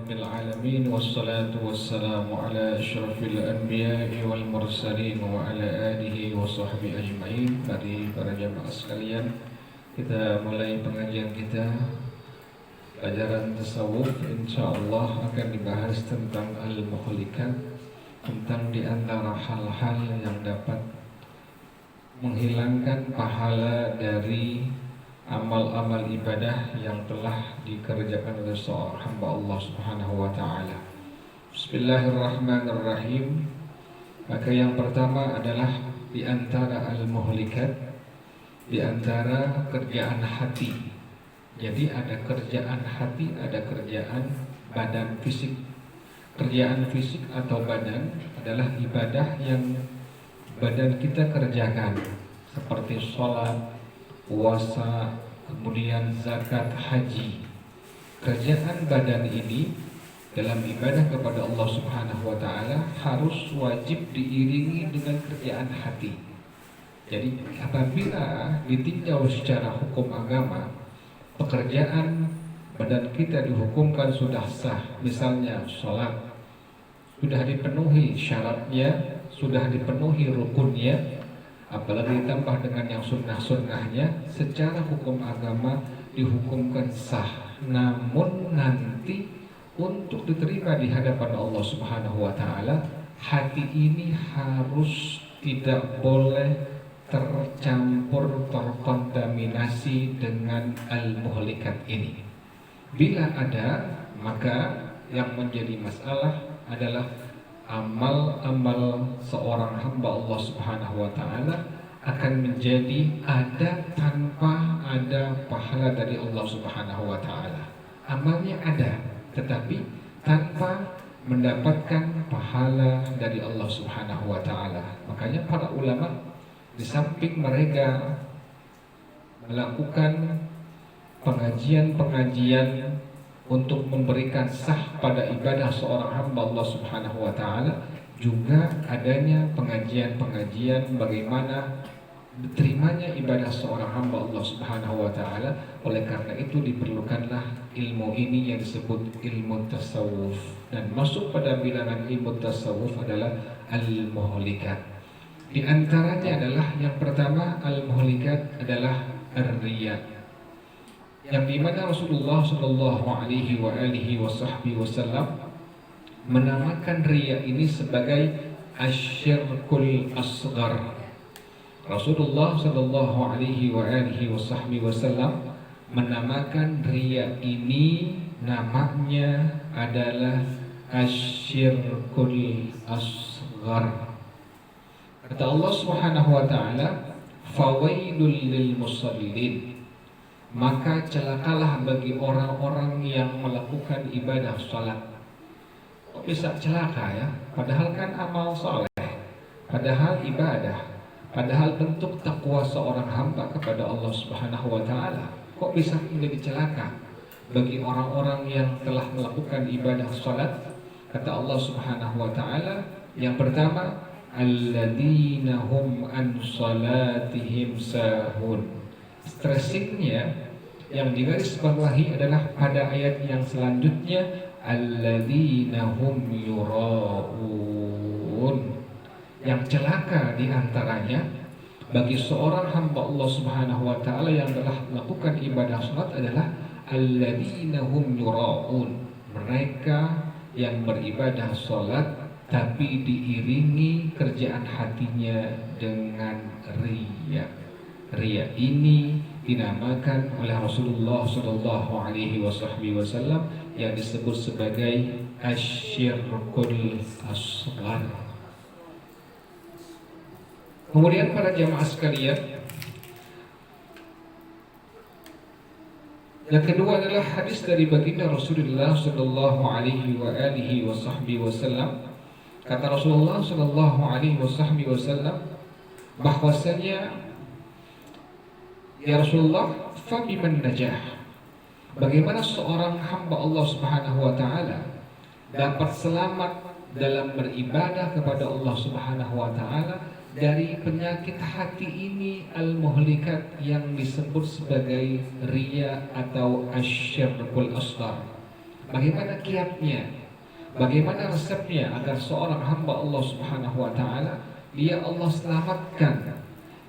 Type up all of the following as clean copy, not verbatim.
rabbil alamin, wassalatu wassalamu ala asyrafil anbiya'i wal mursalin wa ala alihi wa sahbihi ajma'in. Mari para jamaah sekalian, kita mulai pengajian kita. Pelajaran tasawuf insyaallah akan dibahas tentang al-muhlikat, tentang di antara hal-hal yang dapat menghilangkan pahala dari amal-amal ibadah yang telah dikerjakan oleh seorang hamba Allah Subhanahu wa taala. Bismillahirrahmanirrahim. Maka yang pertama adalah di antara al-muhlikat, di antara kerjaan hati. Jadi ada kerjaan hati, ada kerjaan badan fisik. Kerjaan fisik atau badan adalah ibadah yang badan kita kerjakan, seperti sholat, puasa, kemudian zakat, haji. Kerjaan badan ini dalam ibadah kepada Allah Subhanahu wa taala harus wajib diiringi dengan kerjaan hati. Jadi apabila ditinjau secara hukum agama, pekerjaan badan kita dihukumkan sudah sah, misalnya sholat sudah dipenuhi syaratnya, sudah dipenuhi rukunnya, apalagi ditambah dengan yang sunnah-sunnahnya, secara hukum agama dihukumkan sah. Namun nanti untuk diterima di hadapan Allah Subhanahu wa taala, hati ini harus tidak boleh tercampur, terkontaminasi dengan al-muhlikat ini. Bila ada, maka yang menjadi masalah adalah amal-amal seorang hamba Allah Subhanahu wa taala akan menjadi ada tanpa ada pahala dari Allah Subhanahu wa taala. Amalnya ada, tetapi tanpa mendapatkan pahala dari Allah Subhanahu wa taala. Makanya para ulama di samping mereka melakukan pengajian-pengajian untuk memberikan sah pada ibadah seorang hamba Allah Subhanahu wa taala, juga adanya pengajian-pengajian bagaimana diterimanya ibadah seorang hamba Allah Subhanahu wa taala. Oleh karena itu diperlukanlah ilmu ini yang disebut ilmu tasawuf, dan masuk pada bilangan ilmu tasawuf adalah al-muhlikat. Di antaranya adalah yang pertama, al-muhlikat adalah ar-riya, yang dimana Rasulullah Shallallahu Alaihi Wasallam menamakan riya ini sebagai asyirkul asghar. Rasulullah Shallallahu Alaihi Wasallam menamakan riya ini, namanya adalah asyirkul asghar. Kata Allah Subhanahu Wa Taala, fawailul lil musallin, maka celakalah bagi orang-orang yang melakukan ibadah salat. Kok bisa celaka ya? Padahal kan amal saleh, padahal ibadah, padahal bentuk takwa seorang hamba kepada Allah Subhanahu wa taala. Kok bisa menjadi celaka bagi orang-orang yang telah melakukan ibadah salat? Kata Allah Subhanahu wa taala, yang pertama, alladzina hum an salatihim sahun. Stressingnya yang digarisbawahi adalah pada ayat yang selanjutnya, alladzina hum yuraun. Yang celaka diantaranya bagi seorang hamba Allah Subhanahu wa taala yang telah melakukan ibadah salat adalah alladzina hum yuraun, mereka yang beribadah salat tapi diiringi kerjaan hatinya dengan riya. Riya ini dinamakan oleh Rasulullah Shallallahu Alaihi Wasallam yang disebut sebagai asyirkul asghar. Kemudian para jamaah sekalian, yang kedua adalah hadis dari baginda Rasulullah Shallallahu Alaihi Wasallam. Kata Rasulullah Shallallahu Alaihi Wasallam bahwasanya, ya Rasulullah, fabiman najah, bagaimana seorang hamba Allah Subhanahu wa taala dapat selamat dalam beribadah kepada Allah Subhanahu wa taala dari penyakit hati ini al-muhlikat yang disebut sebagai riya atau asyirkul asghar. bagaimana kiatnya, bagaimana resepnya agar seorang hamba Allah Subhanahu wa taala dia Allah selamatkan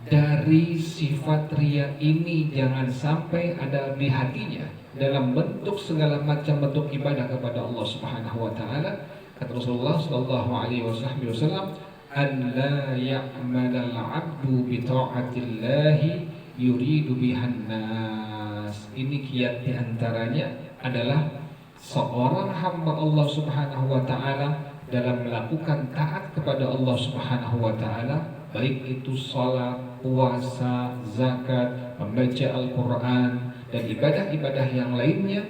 dari sifat riya ini, jangan sampai ada di hatinya dalam bentuk segala macam bentuk ibadah kepada Allah Subhanahu wa taala. Kata Rasulullah sallallahu alaihi wasallam, "An la ya'malal 'abdu bi ta'atillahi yuridu bihan nas." Ini kiat di antaranya adalah seorang hamba Allah Subhanahu wa taala dalam melakukan taat kepada Allah Subhanahu wa taala, baik itu salat, puasa, zakat, membaca Al-Quran, dan ibadah-ibadah yang lainnya.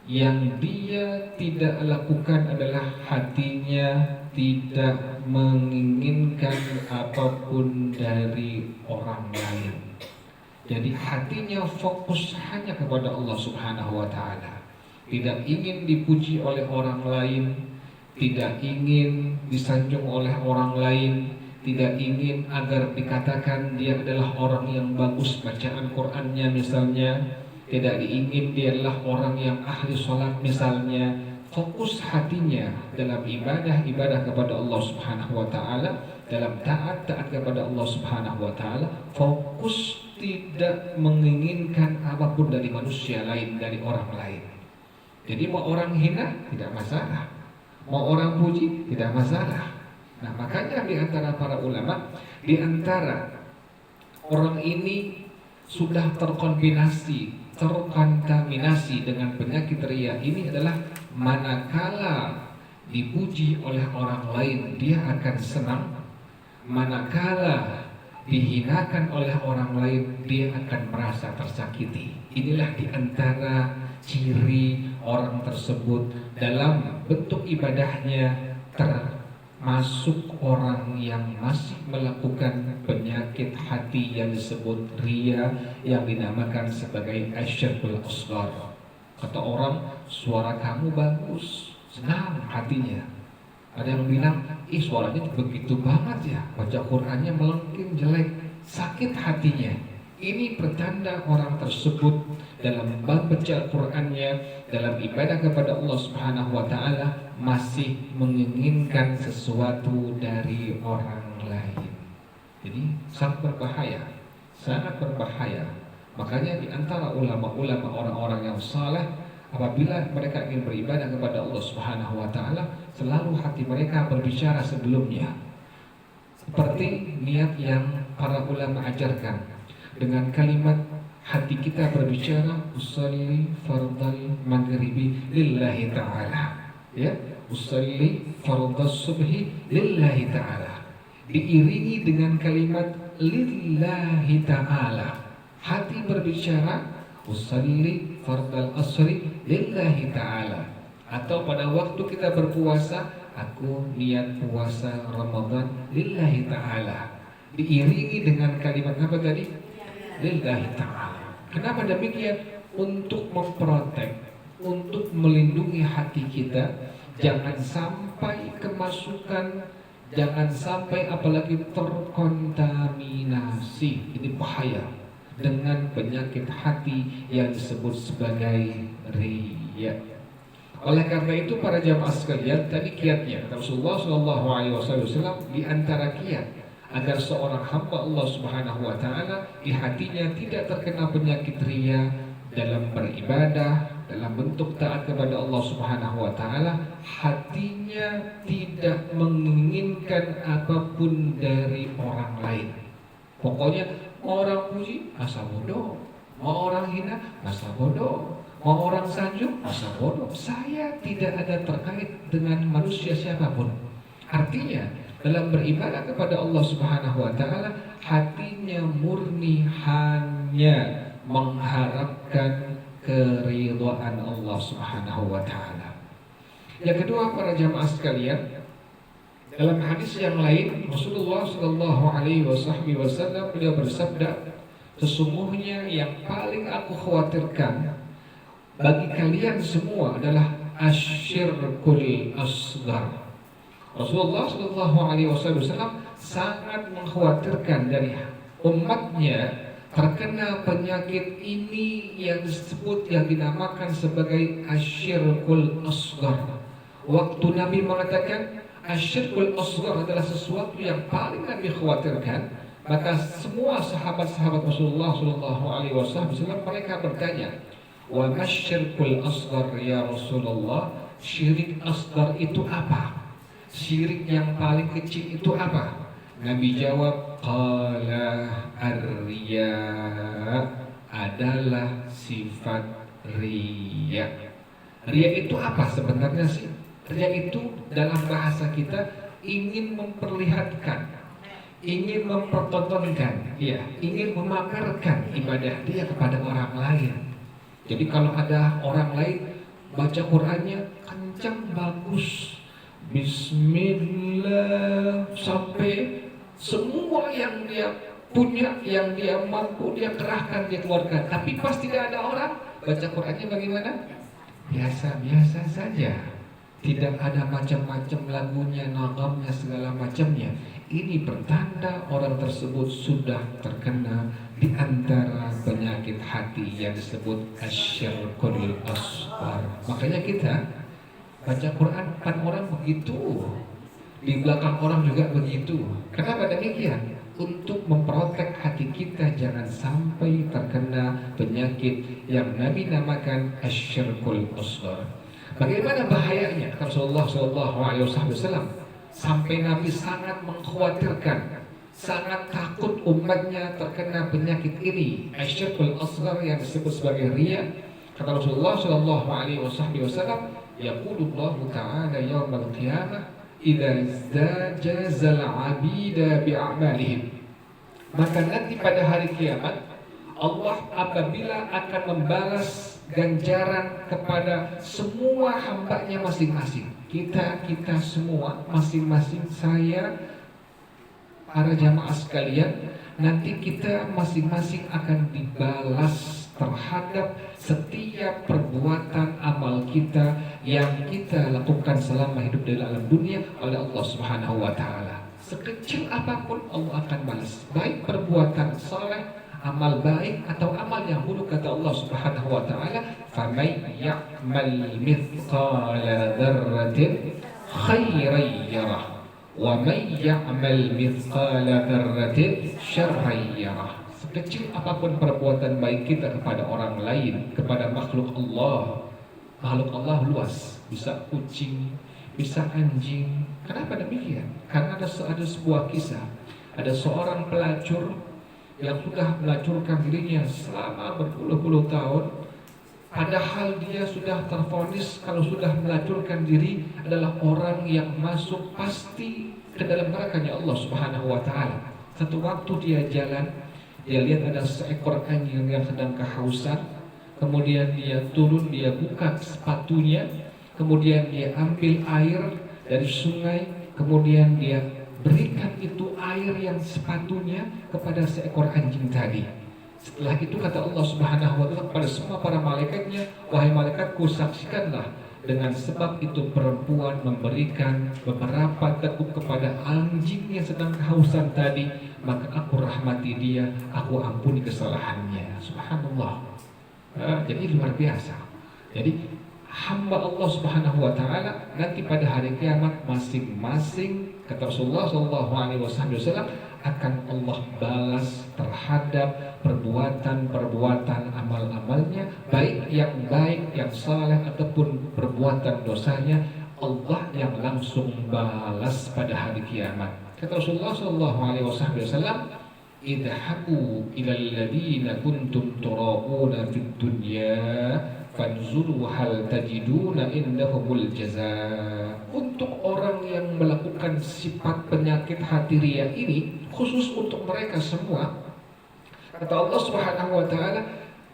Yang dia tidak lakukan adalah hatinya tidak menginginkan apapun dari orang lain. Jadi hatinya fokus hanya kepada Allah Subhanahu wa taala. Tidak ingin dipuji oleh orang lain, tidak ingin disanjung oleh orang lain, tidak ingin agar dikatakan dia adalah orang yang bagus bacaan Qur'annya misalnya, tidak diingin dia adalah orang yang ahli sholat misalnya. Fokus hatinya dalam ibadah kepada Allah Subhanahu wa taala, dalam taat kepada Allah Subhanahu wa taala, fokus tidak menginginkan apapun dari manusia lain, dari orang lain. Jadi mau orang hina tidak masalah, mau orang puji tidak masalah. Nah, makanya di antara para ulama, di antara orang ini sudah terkontaminasi dengan penyakit riya ini adalah manakala dipuji oleh orang lain dia akan senang, manakala dihinakan oleh orang lain dia akan merasa tersakiti. Inilah di antara ciri orang tersebut dalam bentuk ibadahnya termasuk orang yang masih melakukan penyakit hati yang disebut riya, yang dinamakan sebagai asyirkul asghar. Kata orang, suara kamu bagus, senang hatinya. Ada yang bilang, suaranya begitu banget ya, baca Qur'annya melengking jelek, sakit hatinya. Ini pertanda orang tersebut dalam baca Qur'annya, dalam ibadah kepada Allah Subhanahu wa taala masih menginginkan sesuatu dari orang lain. Jadi sangat berbahaya, sangat berbahaya. Makanya di antara ulama-ulama, orang-orang yang saleh, apabila mereka ingin beribadah kepada Allah Subhanahu wa taala, selalu hati mereka berbicara sebelumnya. Seperti niat yang para ulama ajarkan, dengan kalimat hati kita berbicara, usolli fardal maghribi lillahi ta'ala, ya, usolli fardal subhi lillahi ta'ala, diiringi dengan kalimat lillahi ta'ala. Hati berbicara, usolli fardal asri lillahi ta'ala. Atau pada waktu kita berpuasa, aku niat puasa Ramadan lillahi ta'ala, diiringi dengan kalimat apa tadi? Lillahi ta'ala. Kenapa demikian? Untuk memprotek, untuk melindungi hati kita, jangan sampai kemasukan, jangan sampai apalagi terkontaminasi. Ini bahaya dengan penyakit hati yang disebut sebagai riya. Oleh karena itu para jamaah sekalian, tadi kiatnya Rasulullah SAW di antara kiat agar seorang hamba Allah Subhanahu wa taala di hatinya tidak terkena penyakit riya dalam beribadah, dalam bentuk taat kepada Allah Subhanahu wa taala, hatinya tidak menginginkan apapun dari orang lain. Pokoknya mau orang puji, masa bodoh, mau orang hina, masa bodoh, mau orang sanjung, masa bodoh. Saya tidak ada terkait dengan manusia siapapun. Artinya dalam beribadah kepada Allah Subhanahu wa taala, hatinya murni hanya mengharapkan keridhaan Allah Subhanahu wa taala. Yang kedua para jamaah sekalian, dalam hadis yang lain Rasulullah sallallahu alaihi wasallam beliau bersabda, sesungguhnya yang paling aku khawatirkan bagi kalian semua adalah asyirkul asghar. Rasulullah sallallahu alaihi wasallam sangat mengkhawatirkan dari umatnya terkena penyakit ini yang disebut, yang dinamakan sebagai asyirkul asghar. Waktu Nabi mengatakan asyirkul asghar adalah sesuatu yang paling Nabi khawatirkan, maka semua sahabat-sahabat Rasulullah Shallallahu Alaihi Wasallam mereka bertanya, wa masyirkul asghar ya Rasulullah, syirik asghar itu apa? Syirik yang paling kecil itu apa? Nabi jawab, qala ar-riya, adalah sifat riya. Riya itu apa sebenarnya sih? Riya itu dalam bahasa kita ingin memperlihatkan, ingin mempertontonkan, ya, ingin memamerkan ibadah dia kepada orang lain. Jadi kalau ada orang lain baca Qur'annya kencang, bagus, Bismillah, sampai semua yang dia punya, yang dia mampu, dia kerahkan, dia keluarkan. Tapi pas tidak ada orang, baca Qur'annya bagaimana? Biasa-biasa saja. Tidak ada macam-macam lagunya, nagamnya, segala macamnya. Ini pertanda orang tersebut sudah terkena di antara penyakit hati yang disebut asyirkul asghar. Makanya kita baca Quran, kan orang begitu, di belakang orang juga begitu. Kenapa demikian? Untuk memprotek hati kita jangan sampai terkena penyakit yang Nabi namakan asyirkul asghar. Bagaimana bahayanya? Rasulullah SAW sampai Nabi sangat mengkhawatirkan, sangat takut umatnya terkena penyakit ini, asyirkul asghar yang disebut sebagai riya. Kata Rasulullah SAW, yaqulullahu ta'ala yawmal qiyamah, idza jazal 'abida bi'amalihim. Maka nanti pada hari kiamat Allah apabila akan membalas ganjaran kepada semua hambanya masing-masing, kita semua masing-masing, saya, para jamaah sekalian, nanti kita masing-masing akan dibalas terhadap setiap perbuatan amal kita yang kita lakukan selama hidup di alam dunia oleh Allah Subhanahu wa taala. Sekecil apapun Allah akan balas, baik perbuatan saleh, amal baik atau amal yang buruk. Kata Allah Subhanahu wa taala, "Faman ya'mal mithqala dzarratin khairan yarah wa man ya'mal mithqala dzarratin syarran yarah." Sekecil apapun perbuatan baik kita kepada orang lain, kepada makhluk Allah luas, bisa kucing, bisa anjing. Kenapa demikian? Karena ada sebuah kisah, ada seorang pelacur yang sudah melacurkan dirinya selama berpuluh-puluh tahun, padahal dia sudah tervonis kalau sudah melacurkan diri adalah orang yang masuk pasti ke dalam nerakanya Allah Subhanahu wa taala. Satu waktu dia jalan, dia lihat ada seekor anjing yang sedang kehausan. Kemudian dia turun, dia buka sepatunya, kemudian dia ambil air dari sungai, kemudian dia berikan itu air yang sepatunya kepada seekor anjing tadi. Setelah itu kata Allah Subhanahu wa taala kepada semua para malaikatnya, wahai malaikatku, saksikanlah dengan sebab itu perempuan memberikan beberapa teguk kepada anjing yang sedang kehausan tadi, maka aku rahmati dia, aku ampuni kesalahannya. Subhanallah. Jadi luar biasa. Jadi hamba Allah Subhanahu wa taala nanti pada hari kiamat masing-masing, kata Rasulullah SAW, akan Allah balas terhadap perbuatan amal-amalnya, baik yang saleh ataupun perbuatan dosanya, Allah yang langsung balas pada hari kiamat. Kata Rasulullah SAW, idhabu ilal ladina kuntum tura'una fid dunya fanzuru hal tajiduna indahumul jazaa. Untuk orang yang melakukan sifat penyakit hati riya ini, khusus untuk mereka semua, kata Allah Subhanahu wa taala,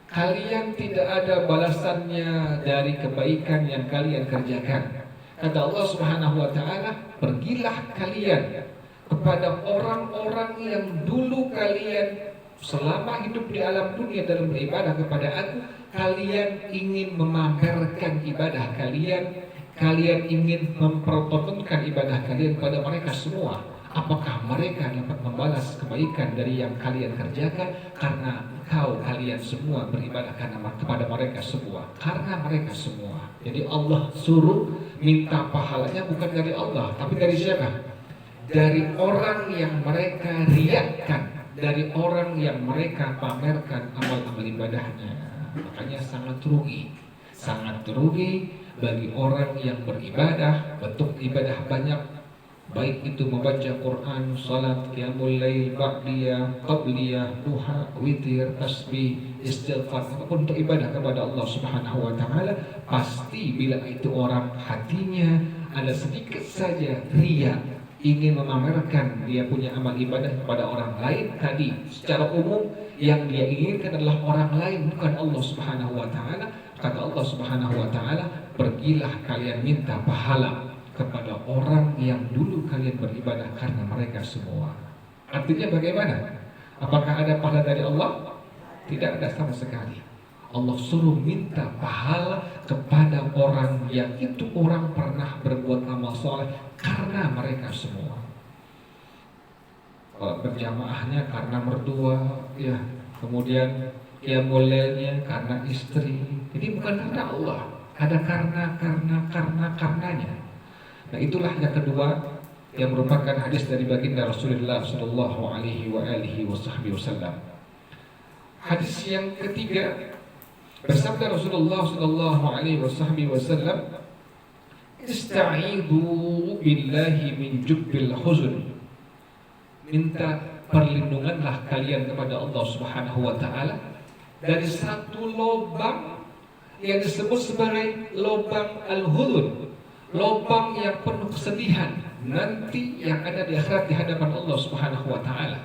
kalian tidak ada balasannya dari kebaikan yang kalian kerjakan. Kata Allah Subhanahu wa taala, pergilah kalian kepada orang-orang yang dulu kalian selama hidup di alam dunia dalam beribadah kepada aku, kalian ingin memamerkan ibadah kalian ingin mempertontonkan ibadah kalian pada mereka semua. Apakah mereka dapat membalas kebaikan dari yang kalian kerjakan? Karena kalian semua beribadah kepada mereka semua. Karena mereka semua. Jadi Allah suruh minta pahalanya bukan dari Allah, tapi dari siapa? Dari orang yang mereka riakkan, dari orang yang mereka pamerkan amal-amal ibadahnya. Makanya sangat rugi bagi orang yang beribadah, bentuk ibadah banyak, baik itu membaca Quran, salat, qiyamul lail, ba'diyah, qabliyah, duha, witir, tasbih, istighfar, apapun untuk ibadah kepada Allah Subhanahu wa taala, pasti bila itu orang hatinya ada sedikit saja riya, ingin memamerkan dia punya amal ibadah kepada orang lain, tadi secara umum yang dia inginkan adalah orang lain, bukan Allah Subhanahu wa taala. Kata Allah Subhanahu wa taala, pergilah kalian minta pahala kepada orang yang dulu kalian beribadah karena mereka semua. Artinya bagaimana? Apakah ada pahala dari Allah? Tidak ada sama sekali. Allah suruh minta pahala kepada orang yang itu orang pernah berbuat amal soleh karena mereka semua. Berjamaahnya karena mertua, ya, kemudian qiyamul lailnya karena istri. Jadi bukan karena Allah, ada karenanya. Nah, itulah yang kedua yang merupakan hadis dari baginda Rasulullah sallallahu alaihi wasallam. Hadis yang ketiga, bersabda Rasulullah sallallahu alaihi wasallam, "Ista'idhu billahi min jubbil huzn." Minta perlindunganlah kalian kepada Allah Subhanahu wa taala dari satu lubang yang disebut sebagai lubang al-huzn, lubang yang penuh kesedihan nanti yang ada di akhirat di hadapan Allah Subhanahu wa taala.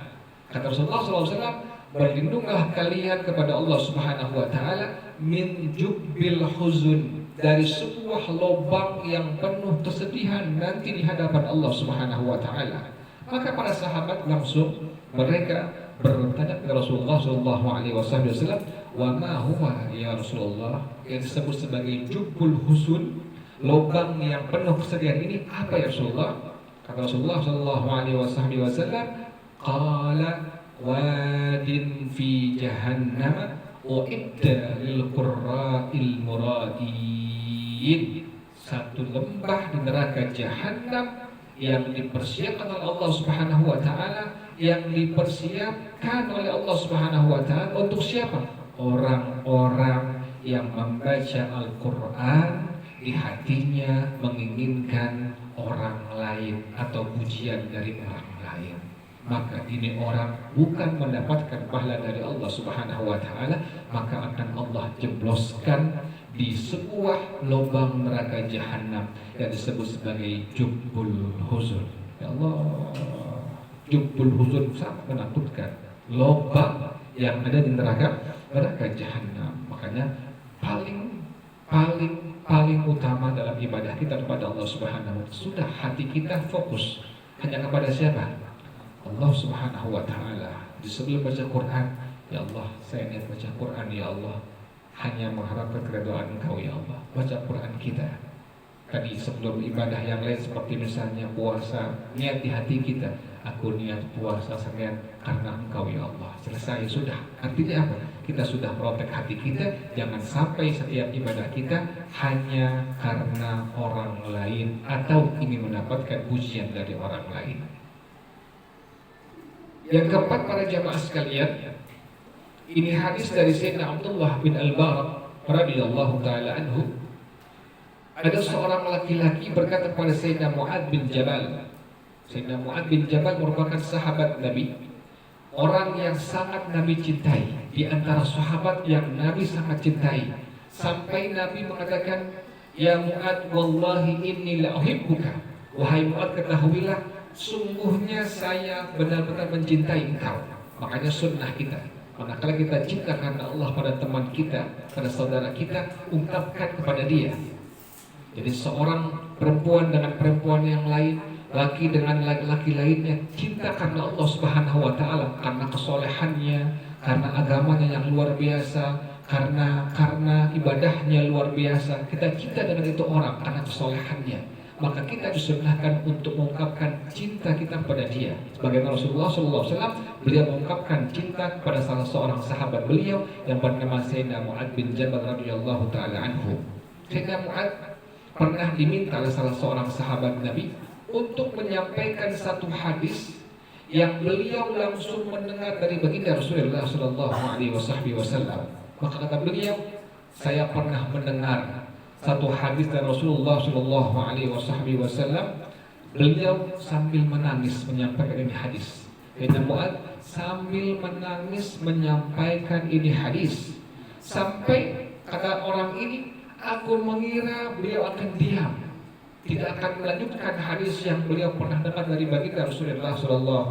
Kata Rasulullah SAW, berlindunglah kalian kepada Allah Subhanahu wa taala min jubbil huzn, dari sebuah lubang yang penuh kesedihan nanti di hadapan Allah Subhanahu wa taala. Maka para sahabat langsung mereka bertanya kepada Rasulullah SAW, wa ma huwa ya Rasulullah, yang disebut sebagai jubbul huzn, lubang yang penuh kesedihan ini apa ya Rasulullah? Kata Rasulullah SAW, qala wadin fi jahannam uidda lil qurra'il muradin, satu lembah di neraka jahanam yang dipersiapkan oleh Allah Subhanahu wa taala, yang dipersiapkan oleh Allah Subhanahu wa taala untuk siapa? Orang-orang yang membaca Al-Qur'an, di hatinya menginginkan orang lain atau pujian dari orang lain. Maka ini orang bukan mendapatkan pahala dari Allah Subhanahu wa taala, maka akan Allah jebloskan di sebuah lubang neraka jahanam yang disebut sebagai jubbul huzn. Ya Allah, jubbul huzn sangat menakutkan, lubang yang ada di neraka jahanam. Makanya paling utama dalam ibadah kita kepada Allah Subhanahu wa taala, sudah hati kita fokus hanya kepada siapa? Allah Subhanahu wa taala. Di sebelum baca Quran, ya Allah, saya niat baca Quran ya Allah, hanya mengharapkan keridhaan Engkau ya Allah. Baca Quran kita. Tadi sebelum ibadah yang lain seperti misalnya puasa, niat di hati kita, aku niat puasa senin karena Engkau ya Allah. Selesai, sudah. Artinya apa? Kita sudah protek hati kita. Jangan sampai setiap ibadah kita hanya karena orang lain atau ingin mendapatkan pujian dari orang lain. Yang keempat, para jamaah sekalian, ini hadis dari Sayyidina Abdullah bin Al-Barak radhiyallahu taala anhu. Ada seorang laki-laki berkata kepada Sayyidina Mu'adz bin Jabal. Sayyidina Mu'adz bin Jabal merupakan sahabat Nabi, orang yang sangat Nabi cintai, di antara sahabat yang Nabi sangat cintai, sampai Nabi mengatakan, ya Mu'adz, wallahi inni la uhibbuka. Wahai Mu'adz, ketahuilah sungguhnya saya benar-benar mencintai engkau. Makanya sunnah kita, manakala kita cinta karena Allah pada teman kita, pada saudara kita, ungkapkan kepada dia. Jadi seorang perempuan dengan perempuan yang lain, laki dengan laki lainnya, cinta karena Allah Subhanahu wa taala, karena kesolehannya, karena agamanya yang luar biasa, karena ibadahnya luar biasa. Kita cinta dengan itu orang karena kesolehannya. maka kita disunnahkan untuk mengungkapkan cinta kita kepada dia. Sebagaimana Rasulullah SAW, beliau mengungkapkan cinta kepada salah seorang sahabat beliau yang bernama Sayyidina Mu'adz bin Jabal radhiyallahu taala anhu. Sayyidina Mu'adz pernah diminta oleh salah seorang sahabat Nabi untuk menyampaikan satu hadis yang beliau langsung mendengar dari baginda Rasulullah SAW. Maka kata beliau, saya pernah mendengar satu hadis dari Rasulullah SAW. Beliau sambil menangis menyampaikan ini hadis. Sayyidina Mu'adz sambil menangis menyampaikan ini hadis, sampai kata orang ini, aku mengira beliau akan diam, tidak akan melanjutkan hadis yang beliau pernah dengar dari baginda Rasulullah SAW.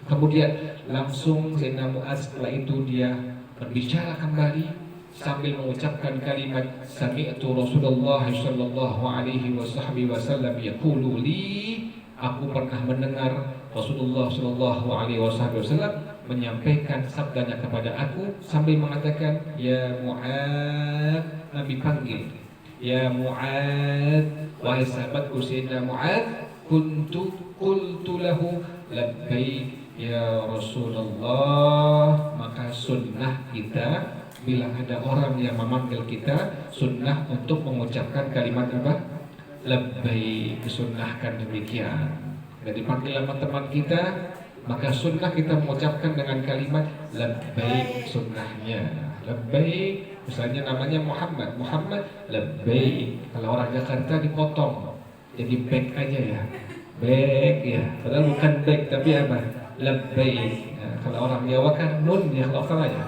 Kemudian langsung Sayyidina Mu'adz setelah itu dia berbicara kembali sambil mengucapkan kalimat sami'tu Rasulullah sallallahu alaihi wasallam yaqulu li, aku pernah mendengar Rasulullah sallallahu alaihi wasallam menyampaikan sabdanya kepada aku sambil mengatakan, ya Mu'adz, Nabi panggil, ya Mu'adz, wahai sahabatku Sayyidina Mu'adz, qultu lahu labbaik ya Rasulullah. Maka sunnah kita bila ada orang yang memanggil kita, sunnah untuk mengucapkan kalimat apa? Labbaik, disunnahkan demikian. Dan dipanggil sama teman kita, maka sunnah kita mengucapkan dengan kalimat labbaik, sunnahnya labbaik. Misalnya namanya Muhammad labbaik. Kalau orang Jakarta dipotong jadi baik aja ya, baik ya, padahal bukan baik tapi apa? Labbaik. Nah, kalau orang Jawa kan nun ya, kalau salah ya,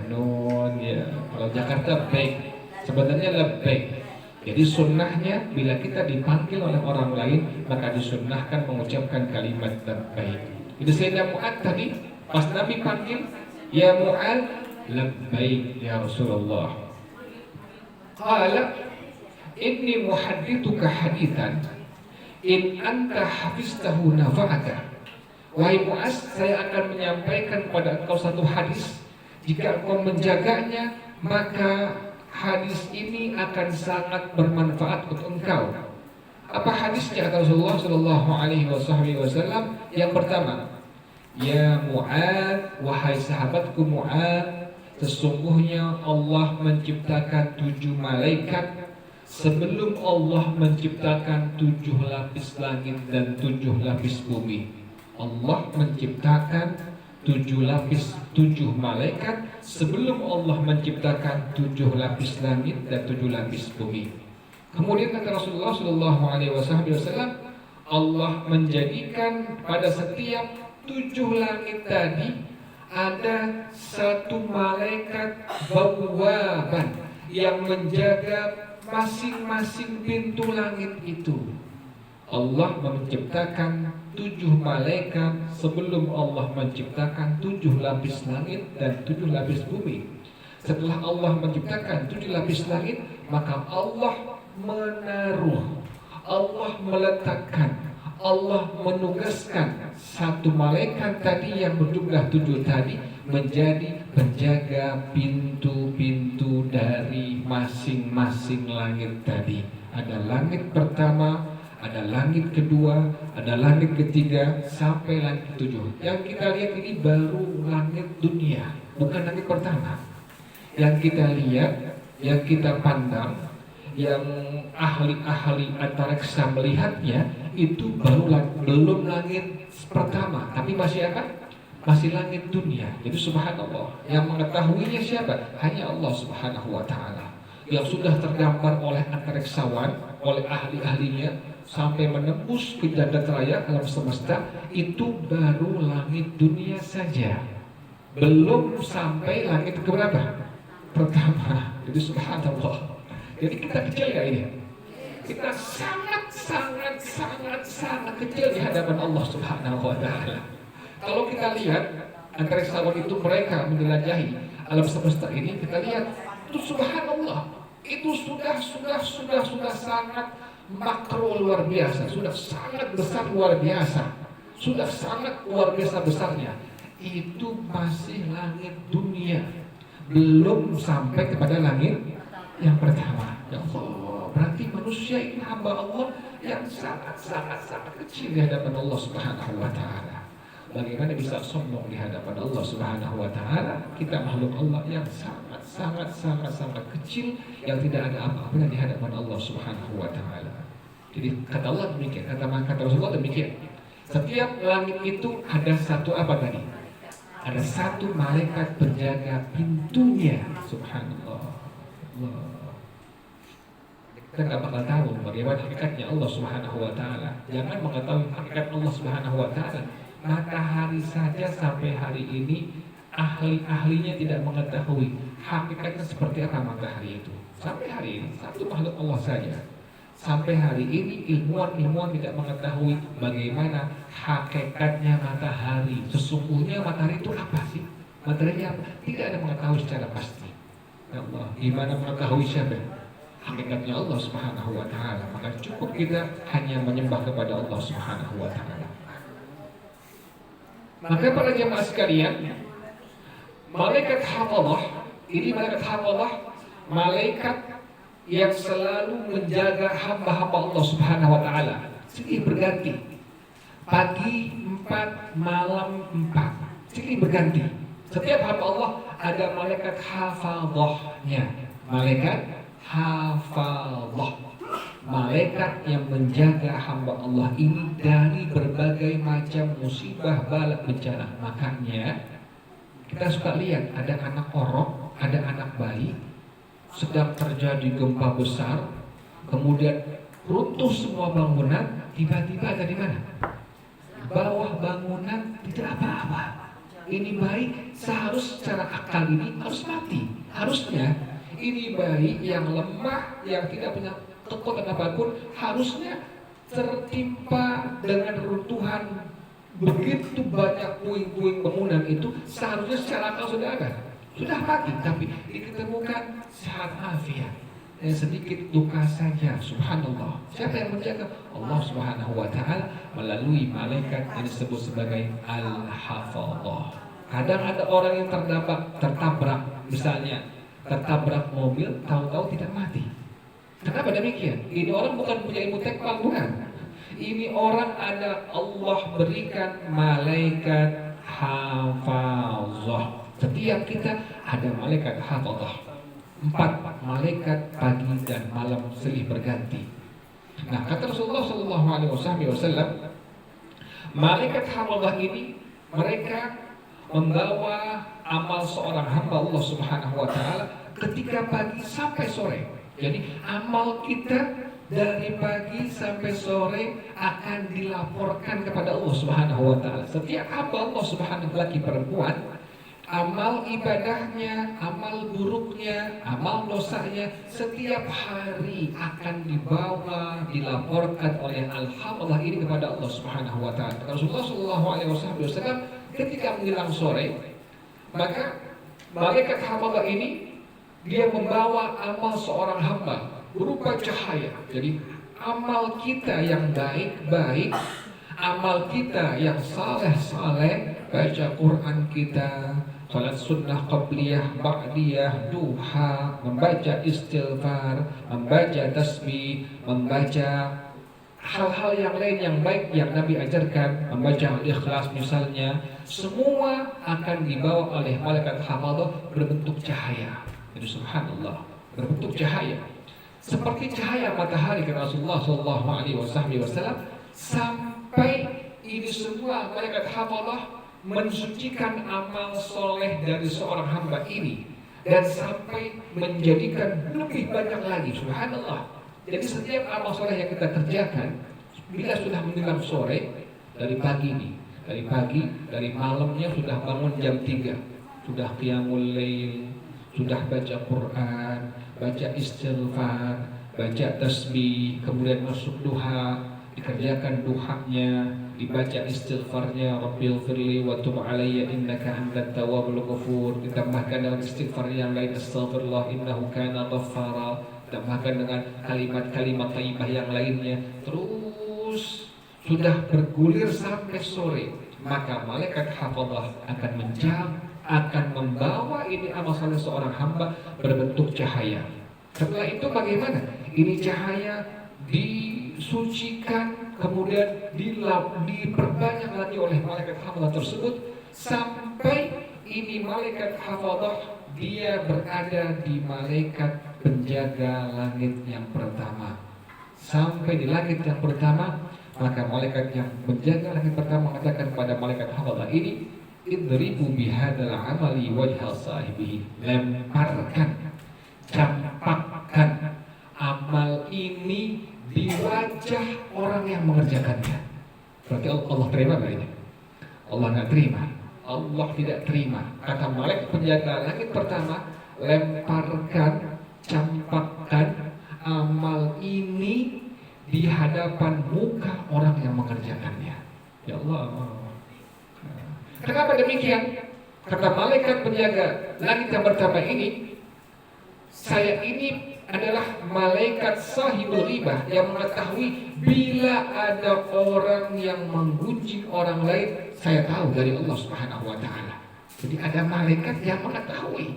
nun ya. Kalau Jakarta baik, sebenarnya labbaik. Jadi sunnahnya bila kita dipanggil oleh orang lain, maka disunnahkan mengucapkan kalimat labbaik. Itu Sayyidina Mu'adz tadi pas Nabi panggil, ya Mu'adz, labbaik ya Rasulullah. Qala inni muhaddithuka hadithan in anta hafiztahu nafa'aka. Wahai Mu'adz, saya akan menyampaikan kepada engkau satu hadis. Jika engkau menjaganya, maka hadis ini akan sangat bermanfaat untuk engkau. Apa hadisnya? Kata Rasulullah sallallahu alaihi wasallam. Yang pertama, ya Mu'adz, wahai sahabatku Mu'adz, sesungguhnya Allah menciptakan 7 malaikat sebelum Allah menciptakan 7 lapis langit dan 7 lapis bumi. Allah menciptakan 7 lapis, 7 malaikat sebelum Allah menciptakan 7 lapis langit dan 7 lapis bumi. Kemudian kata Rasulullah sallallahu alaihi wasallam, Allah menjadikan pada setiap 7 langit tadi ada satu malaikat bawaban yang menjaga masing-masing pintu langit itu. Allah menciptakan 7 malaikat sebelum Allah menciptakan 7 lapis langit dan 7 lapis bumi. Setelah Allah menciptakan 7 lapis langit, maka Allah menaruh, Allah meletakkan, Allah menugaskan satu malaikat tadi yang berjumlah 7 tadi menjadi penjaga pintu-pintu dari masing-masing langit tadi. Ada langit pertama, ada langit kedua, ada langit ketiga, sampai langit ketujuh. Yang kita lihat ini baru langit dunia, bukan langit pertama. Yang kita lihat, yang kita pandang, yang ahli-ahli antariksa melihatnya itu belum langit pertama, tapi masih apa? Masih langit dunia. Jadi subhanallah, yang mengetahuinya siapa? Hanya Allah subhanahu wa ta'ala, yang sudah tergambar oleh antariksawan, oleh ahli-ahlinya sampai menembus ke jagat raya alam semesta. Itu baru langit dunia saja, belum sampai langit keberapa? Pertama. Jadi subhanallah. Jadi kita kecil ya ini. Kita sangat kecil di hadapan Allah subhanahu wa ta'ala. Kalau kita lihat antariksawan itu mereka menjelajahi alam semesta ini, kita lihat itu subhanallah, itu sudah sangat makro luar biasa, sudah sangat besar luar biasa, sudah sangat luar biasa besarnya. Itu masih langit dunia, belum sampai kepada langit yang pertama. Ya Allah, berarti manusia manusia ini hamba Allah yang sangat kecil di hadapan Allah Subhanahu wa Ta'ala. Bagaimana bisa sombong di hadapan Allah Subhanahu wa Ta'ala? Kita makhluk Allah yang sangat kecil, yang tidak ada apa-apa di hadapan Allah Subhanahu wa Ta'ala. Jadi kata Allah demikian, kata Rasulullah demikian. Setiap langit itu ada satu apa tadi? Ada satu malaikat penjaga pintunya. Subhanallah. Kita nggak bakal tahu bagaimana hakikatnya Allah Subhanahu wa Ta'ala. Jangan mengetahui hakikat Allah Subhanahu wa Ta'ala. Matahari saja sampai hari ini ahli-ahlinya tidak mengetahui hakikatnya seperti apa matahari itu. Sampai hari ini satu makhluk Allah saja. Sampai hari ini ilmuwan tidak mengetahui bagaimana hakikatnya matahari. Sesungguhnya matahari itu apa sih? Matahari apa? Tidak ada mengetahui secara pasti. Ya Allah, gimana mengetahui siapa? Hakikatnya Allah Subhanahu wa Ta'ala. Maka cukup kita hanya menyembah kepada Allah Subhanahu wa Ta'ala. Maka para jemaah sekalian, malaikat hafadhah, ini malaikat hafadhah, malaikat yang selalu menjaga hamba-hamba Allah Subhanahu wa Ta'ala. Silih berganti. Pagi 4, malam 4. Silih berganti. Setiap hamba Allah ada malaikat hafadhahnya. Malaikat hafadhah. Malaikat yang menjaga hamba Allah ini dari berbagai macam musibah, bala, bencana. Makanya kita suka lihat ada anak orok, ada anak bayi, sedang terjadi gempa besar, kemudian runtuh semua bangunan, tiba-tiba ada di mana? Bawah bangunan tidak apa-apa. Ini bayi seharusnya secara akal ini harus mati. Harusnya ini bayi yang lemah, yang tidak punya kekuatan apapun, harusnya tertimpa dengan runtuhan begitu banyak puing-puing bangunan itu, seharusnya secara akal sudah ada, sudah mati, tapi ditemukan sehat afiat, sedikit luka saja. Subhanallah. Siapa yang menjaga? Allah Subhanahu wa Ta'ala melalui malaikat yang disebut sebagai al-hafadhah. Kadang ada orang yang tertabrak, misalnya tertabrak mobil, tahu-tahu tidak mati. Kenapa demikian? Ini orang bukan punya ilmu tekbal, bukan. Ini orang ada Allah berikan malaikat hafazah. Setiap kita ada malaikat hafazah. 4 malaikat pagi dan malam silih berganti. Nah, kata Rasulullah SAW, malaikat hafazah ini mereka membawa amal seorang hamba Allah Subhanahu wa Ta'ala ketika pagi sampai sore. Jadi amal kita dari pagi sampai sore akan dilaporkan kepada Allah Subhanahu wa Ta'ala. Setiap hamba Allah Subhanahu wa Ta'ala, laki perempuan, amal ibadahnya, amal buruknya, amal dosanya setiap hari akan dibawa, dilaporkan oleh al-hafadhah ini kepada Allah Subhanahu wa Ta'ala. Rasulullah SAW ketika menjelang sore, maka malaikat hafadhah ini dia membawa amal seorang hamba berupa cahaya. Jadi amal kita yang baik-baik, amal kita yang saleh-saleh, baca Quran kita, salat sunnah qabliyah, ba'diyah, duha, membaca istighfar, membaca tasbih, membaca hal-hal yang lain yang baik yang Nabi ajarkan, membaca ikhlas misalnya, semua akan dibawa oleh malaikat hafadhah berbentuk cahaya. Jadi subhanallah, berbentuk cahaya seperti cahaya matahari, kata Rasulullah SAW, sampai ini semua malaikat hafadhah mensucikan amal soleh dari seorang hamba ini dan sampai menjadikan lebih banyak lagi. Subhanallah. Jadi setiap amal soleh yang kita kerjakan, bila sudah menjelang sore, dari pagi ini, dari malamnya sudah bangun jam 3, sudah qiyamul lail, sudah baca Quran, baca istighfar, baca tasbih, kemudian masuk duha, dikerjakan duhanya, dibaca istighfarnya, Rabbil firli wa tub alayya innaka antat tawwabul ghafur, ditambahkan dengan istighfar yang lain, astaghfirullah innahu kana ghaffara, ditambahkan dengan kalimat-kalimat thayyibah yang lainnya, terus sudah bergulir sampai sore, maka malaikat hafadhah akan membawa ini amal saleh seorang hamba berbentuk cahaya. Setelah itu bagaimana? Ini cahaya disucikan, kemudian diperbanyak lagi oleh malaikat hafadah tersebut, sampai ini malaikat hafadah dia berada di malaikat penjaga langit yang pertama. Sampai di langit yang pertama, maka malaikat yang menjaga langit pertama mengatakan kepada malaikat hafadah ini, idribu bihadal amali wajhal sahibihi, lemparkan, campakkan amal ini di wajah orang yang mengerjakannya. Berarti Allah terima nggak ini? Allah nggak terima. Allah tidak terima. Kata malaikat penjaga langit pertama, lemparkan, campakkan amal ini di hadapan muka orang yang mengerjakannya. Ya Allah. Kenapa demikian? Kata malaikat penjaga langit yang pertama ini, saya ini adalah malaikat sahibul ghibah yang mengetahui bila ada orang yang menggunjing orang lain, saya tahu dari Allah Subhanahu wa taala. Jadi ada malaikat yang mengetahui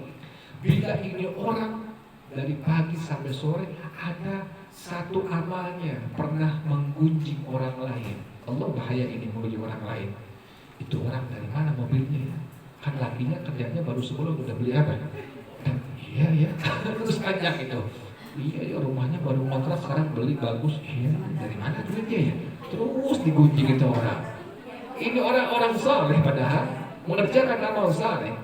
bila ini orang dari pagi sampai sore ada satu amalnya pernah menggunjing orang lain. Allah bahaya ini menggunjing orang lain. Itu orang dari mana mobilnya ya? Kan lakinya kerjanya baru sebulan udah beli apa? Iya ya, terus banyak itu. Iya ya, rumahnya baru kontrak sekarang beli bagus. Iya, dari mana duitnya ya? Terus digunjing itu orang. Ini orang-orang saleh padahal mengerjakan amal saleh.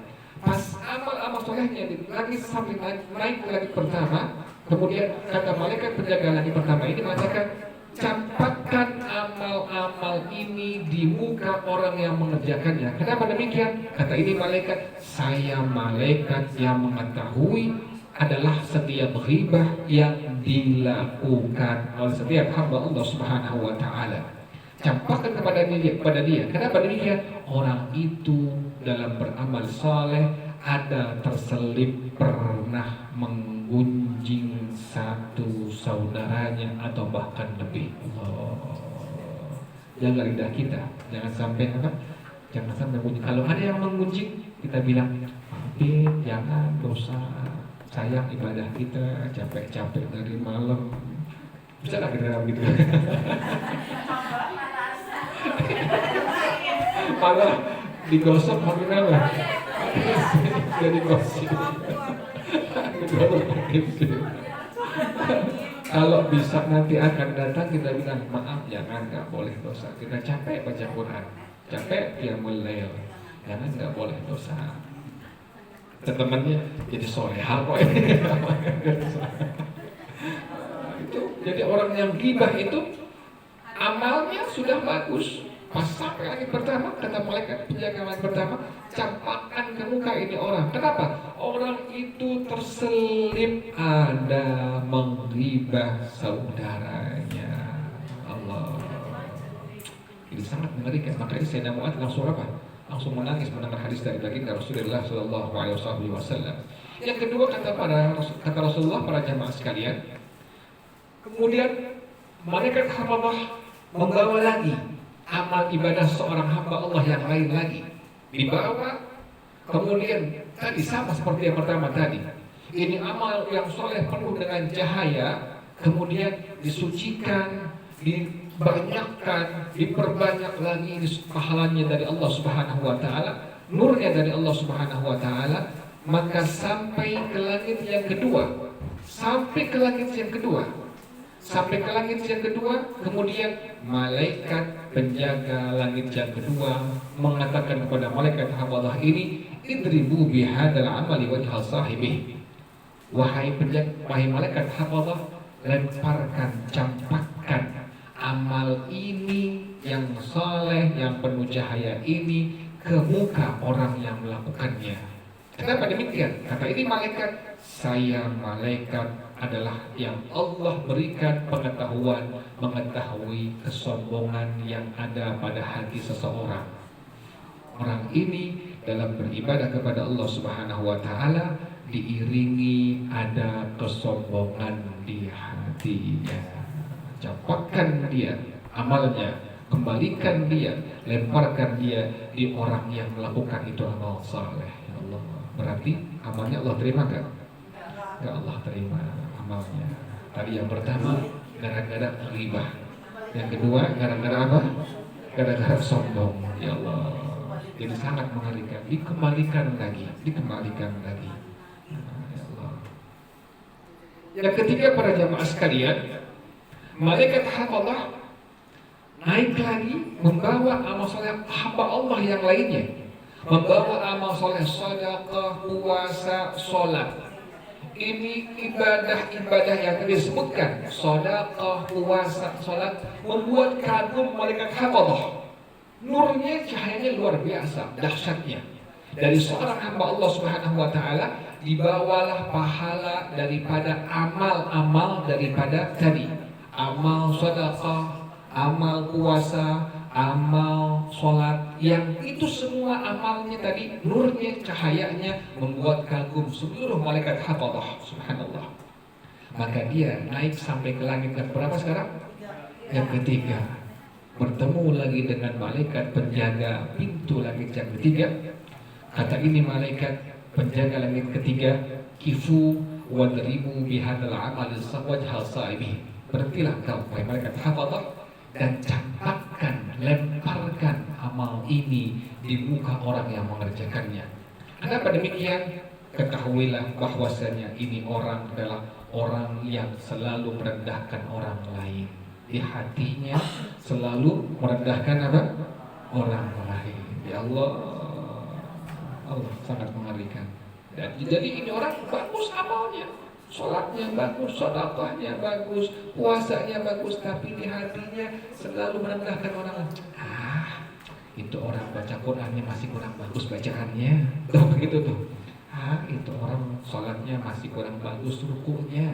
Pas amal-amal solehnya lagi sampai naik ke langit pertama, kemudian kata malaikat penjaga langit pertama ini mengatakan, campakkan amal-amal ini di muka orang yang mengerjakannya. Kenapa demikian? Kata ini malaikat, saya malaikat yang mengetahui adalah setiap ghibah yang dilakukan oleh setiap hamba Allah Subhanahu wa taala. Campakkan kepada dia. Kenapa demikian? Orang itu dalam beramal saleh ada terselip pernah menggunjing satu saudaranya atau bahkan lebih. Allah. Jaga lidah kita, jangan sampai apa? Jangan sampai menggunjing. Kalau ada yang menggunjing, kita bilang, maafin, jangan, dosa. Sayang ibadah kita, capek-capek dari malam. Bisa nggak kita gitu? Malah digosok makin apa? Jadi gosip. Kalau bisa nanti akan datang kita bilang maaf, jangan, nggak boleh dosa. Kita capek baca Quran, capek qiyamul lail, jangan, nggak boleh dosa. Temannya jadi soleha kok ini. Itu jadi orang yang ghibah itu amalnya sudah bagus. Pas sampai langit pertama, kata malaikat penjaga langit pertama, campakkan ke muka ini orang. Kenapa? Orang itu terselip ada menggibah saudaranya. Allah. Ini sangat mengerikan. Makanya Sayyidina Mu'adz langsung apa? Langsung menangis mendengar hadis dari baginda Rasulullah Sallallahu Alaihi Wasallam. Yang kedua kata Rasulullah, para jamaah sekalian, kemudian malaikat hafadah membawa lagi amal ibadah seorang hamba Allah yang lain lagi, dibawa. Kemudian tadi sama seperti yang pertama tadi, ini amal yang soleh penuh dengan cahaya, kemudian disucikan, dibanyakkan, diperbanyak lagi pahalanya dari Allah Subhanahu wa taala, nurnya dari Allah Subhanahu wa taala, maka sampai ke langit yang kedua. Sampai ke langit yang kedua, kemudian malaikat penjaga langit yang kedua mengatakan kepada malaikat hafadah ini, idribu bihadal amali wajhal sahibih. Wahai malaikat hafadah, lemparkan, campakkan amal ini yang saleh, yang penuh cahaya ini ke muka orang yang melakukannya. Kenapa demikian? Kata ini malaikat, saya malaikat adalah yang Allah berikan pengetahuan mengetahui kesombongan yang ada pada hati seseorang. Orang ini dalam beribadah kepada Allah Subhanahu wa taala diiringi ada kesombongan di hatinya. Campakkan dia amalnya, kembalikan dia, lemparkan dia di orang yang melakukan itu amal saleh. Ya Allah. Berarti amalnya Allah terima enggak? Enggak Allah terima amalnya. Tadi yang pertama gara-gara riba, yang kedua gara-gara apa? Gara-gara sombong. Ya Allah, jadi sangat mengerikan. Dikembalikan lagi. Ya Allah. Yang ketiga, para jamaah sekalian, malaikat hafallah naik lagi membawa amal soleh hamba Allah yang lainnya, membawa amal soleh sedekah, puasa, sholat. Ini ibadah-ibadah yang disebutkan, sedekah, puasa, sholat, membuat kagum malaikat hafallah. Nurnya, cahayanya luar biasa, dahsyatnya. Dari seorang hamba Allah Subhanahu wa taala dibawalah pahala daripada amal-amal daripada tadi, amal sedekah, amal puasa, amal sholat, yang itu semua amalnya tadi, nurnya, cahayanya membuat kagum seluruh malaikat hafallah. Subhanallah. Maka dia naik sampai ke langit yang berapa sekarang? Yang ketiga. Bertemu lagi dengan malaikat penjaga pintu langit yang ketiga. Kata ini malaikat penjaga langit ketiga, kifu wadribu bihadal amal wajhal sahibi. Berhentilah kau, wahai malaikat hafallah, dan campakkan, lemparkan amal ini di muka orang yang mengerjakannya. Kenapa demikian? Ketahuilah bahwasanya ini orang adalah orang yang selalu merendahkan orang lain. Di hatinya selalu merendahkan apa? Orang lain. Ya Allah, Allah sangat mengerikan. Dan jadi ini orang bagus amalnya, sholatnya bagus, sedekahnya bagus, puasanya bagus, tapi di hatinya selalu merendahkan orang lain. Itu orang baca Qurannya masih kurang bagus bacaannya, tuh begitu tuh. Itu orang sholatnya masih kurang bagus rukunya.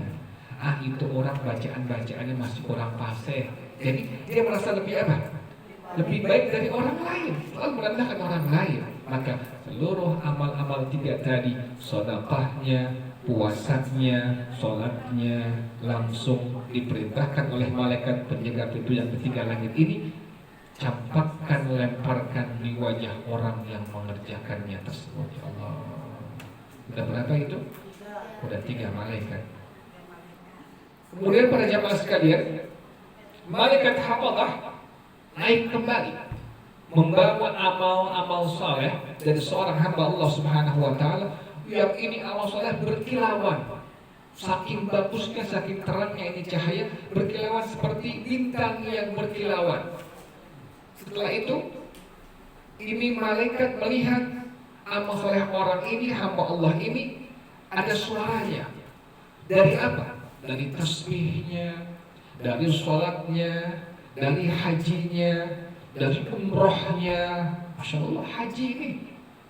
Itu orang bacaan-bacaannya masih kurang fasih. Jadi dia merasa lebih apa? Lebih baik dari orang lain, selalu merendahkan orang lain. Maka seluruh amal-amal tiga tadi, sedekahnya, puasanya, sholatnya, langsung diperintahkan oleh malaikat penjaga pintu yang ketiga langit ini, campakkan, lemparkan di wajah orang yang mengerjakannya tersebut. Ya Allah. Udah berapa itu? Udah 3 malaikat. Kemudian para jamaah sekalian, malaikat hafallah naik kembali membawa amal-amal saleh dari seorang hamba Allah Subhanahu wa taala, yang ini amal saleh berkilauan. Saking bagusnya, saking terangnya ini cahaya, berkilauan seperti bintang yang berkilauan. Setelah itu, ini malaikat melihat amal saleh orang ini, hamba Allah ini, ada suaranya. Dari apa? Dari tasbihnya, dari sholatnya, dari hajinya, dari umrohnya. Masya Allah, haji ini,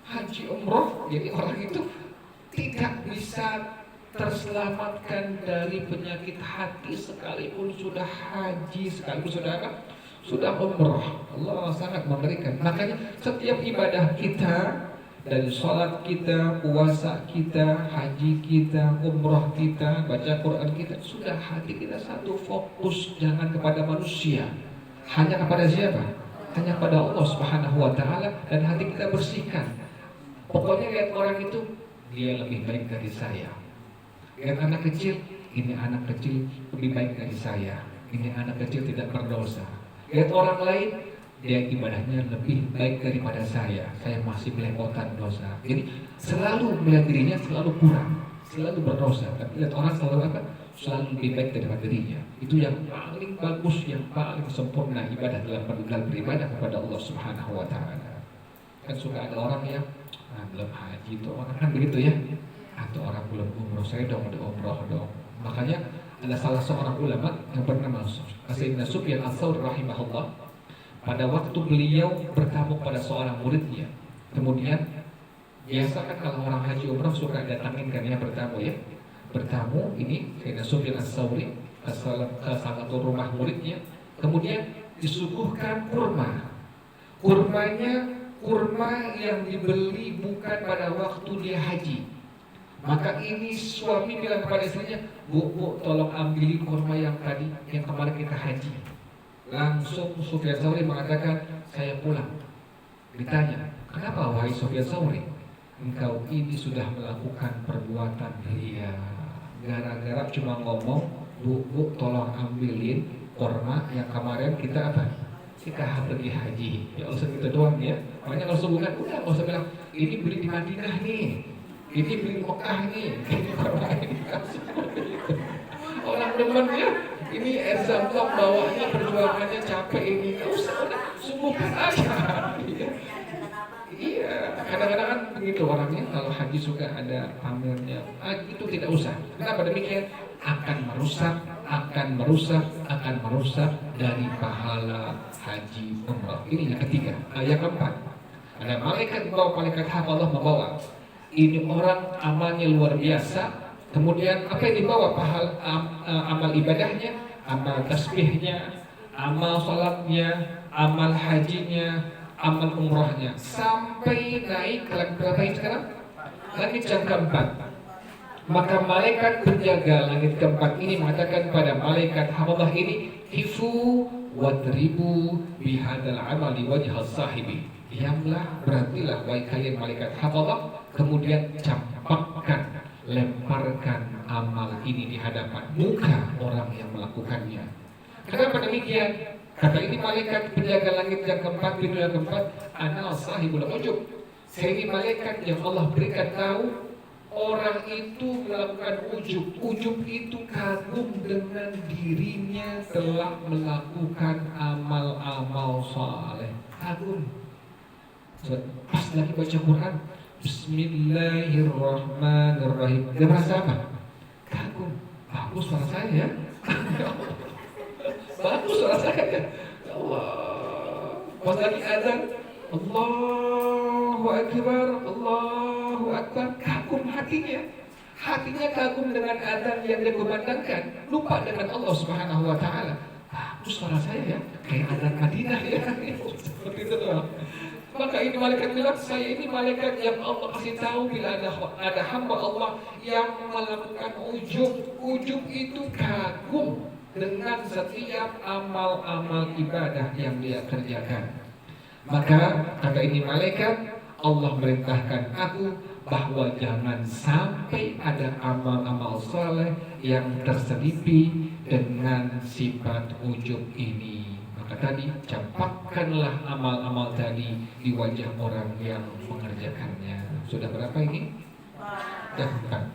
haji umroh. Jadi orang itu tidak bisa terselamatkan dari penyakit hati sekalipun sudah haji, sekalipun sudah apa? Sudah umroh. Allah sangat mengerikan. Makanya setiap ibadah kita, dari sholat kita, puasa kita, haji kita, umroh kita, baca Quran kita, sudah hati kita satu fokus, jangan kepada manusia, hanya kepada siapa? Hanya pada Allah Subhanahu wa taala, dan hati kita bersihkan. Pokoknya lihat orang itu, dia lebih baik dari saya. Lihat anak kecil, ini anak kecil lebih baik dari saya. Ini anak kecil tidak berdosa. Lihat orang lain, dia ibadahnya lebih baik daripada saya masih belepotan dosa. Jadi selalu melihat dirinya selalu kurang, selalu berdosa. Tapi lihat orang selalu apa? Selalu lebih baik daripada dirinya. Itu yang paling bagus, yang paling sempurna ibadah dalam beribadah kepada Allah Subhanahu wa taala. Kan suka ada orang yang belum haji, itu orang kan begitu ya. Atau orang belum umroh, saya dong udah umroh dong. Makanya ada salah seorang ulama yang bernama Sayyidina Sufyan Ats-Tsauri rahimahullah. Pada waktu beliau bertamu pada seorang muridnya, kemudian biasa kan kalau orang haji umrah suka datangin kan ya bertamu ya. Bertamu ini Sayyidina Sufyan Ats-Tsauri ke salah satu rumah muridnya, kemudian disuguhkan kurma. Kurmanya kurma yang dibeli bukan pada waktu dia haji. Maka ini suami bilang kepada istrinya, Bu, tolong ambilin kurma yang tadi, yang kemarin kita haji. Langsung Sufyan Ats-Tsauri mengatakan, saya pulang. Ditanya, kenapa wahai Sufyan Ats-Tsauri? Engkau ini sudah melakukan perbuatan ria. Gara-gara cuma ngomong Bu, tolong ambilin korma yang kemarin kita apa? Kita pergi haji. Ya Allah gitu doang ya. Makanya kalau bukan udah nggak usah bilang ini beli di Madinah nih, ini beli di Mekah nih, ini korma ini. Orang demen ya, ini air zam-zam bawanya perjuangannya capek ini. Nggak usah, udah subuhkan aja. Iya, kadang-kadang kan begitu orangnya kalau haji suka ada pamernya. Itu tidak usah. Kenapa demikian? Akan merusak dari pahala haji umrah. Ini yang ketiga. Yang keempat, ada malaikat hafallah membawa. Ini orang amalnya luar biasa. Kemudian apa yang dibawa pahala amal ibadahnya, amal tasbihnya, amal salatnya, amal hajinya, amal umrahnya, sampai naik ke langit berapa ini sekarang? Langit yang keempat. Maka malaikat penjaga langit keempat ini mengatakan pada malaikat hafallah ini, hifu wadribu bihadal amali wajhal sahibi. Diamlah, berhentilah wahai kalian malaikat hafallah, kemudian campakkan, lemparkan amal ini di hadapan muka orang yang melakukannya. Kenapa demikian? Kata ini malaikat penjaga langit yang keempat, pintu yang keempat, ana sahibul ujub. Saya ini malaikat yang Allah berikan tahu orang itu melakukan ujub. Ujub itu kagum dengan dirinya telah melakukan amal-amal saleh. Kagum. Pas lagi baca Quran, Bismillahirrahmanirrahim. Dia merasa apa? Kagum. Bagus suara saya ya. Bagus suara saya ya. Allah. Pas lagi azan, Allahu Akbar, Allahu Akbar. Kagum hatinya. Hatinya kagum dengan azan yang dia kumandangkan. Lupa dengan Allah Subhanahu wa taala. Bagus suara saya ya. Kayak azan Madinah ya. Seperti itu doang. Maka ini malaikat bilang, saya ini malaikat yang Allah kasih tahu bila ada hamba Allah yang melakukan ujub. Ujub itu kagum dengan setiap amal-amal ibadah yang dia kerjakan. Maka kata ini malaikat, Allah merintahkan aku bahwa jangan sampai ada amal-amal saleh yang terselipi dengan sifat ujub ini. Maka tadi campakkanlah amal-amal tadi di wajah orang yang mengerjakannya. Sudah berapa ini? Keempat.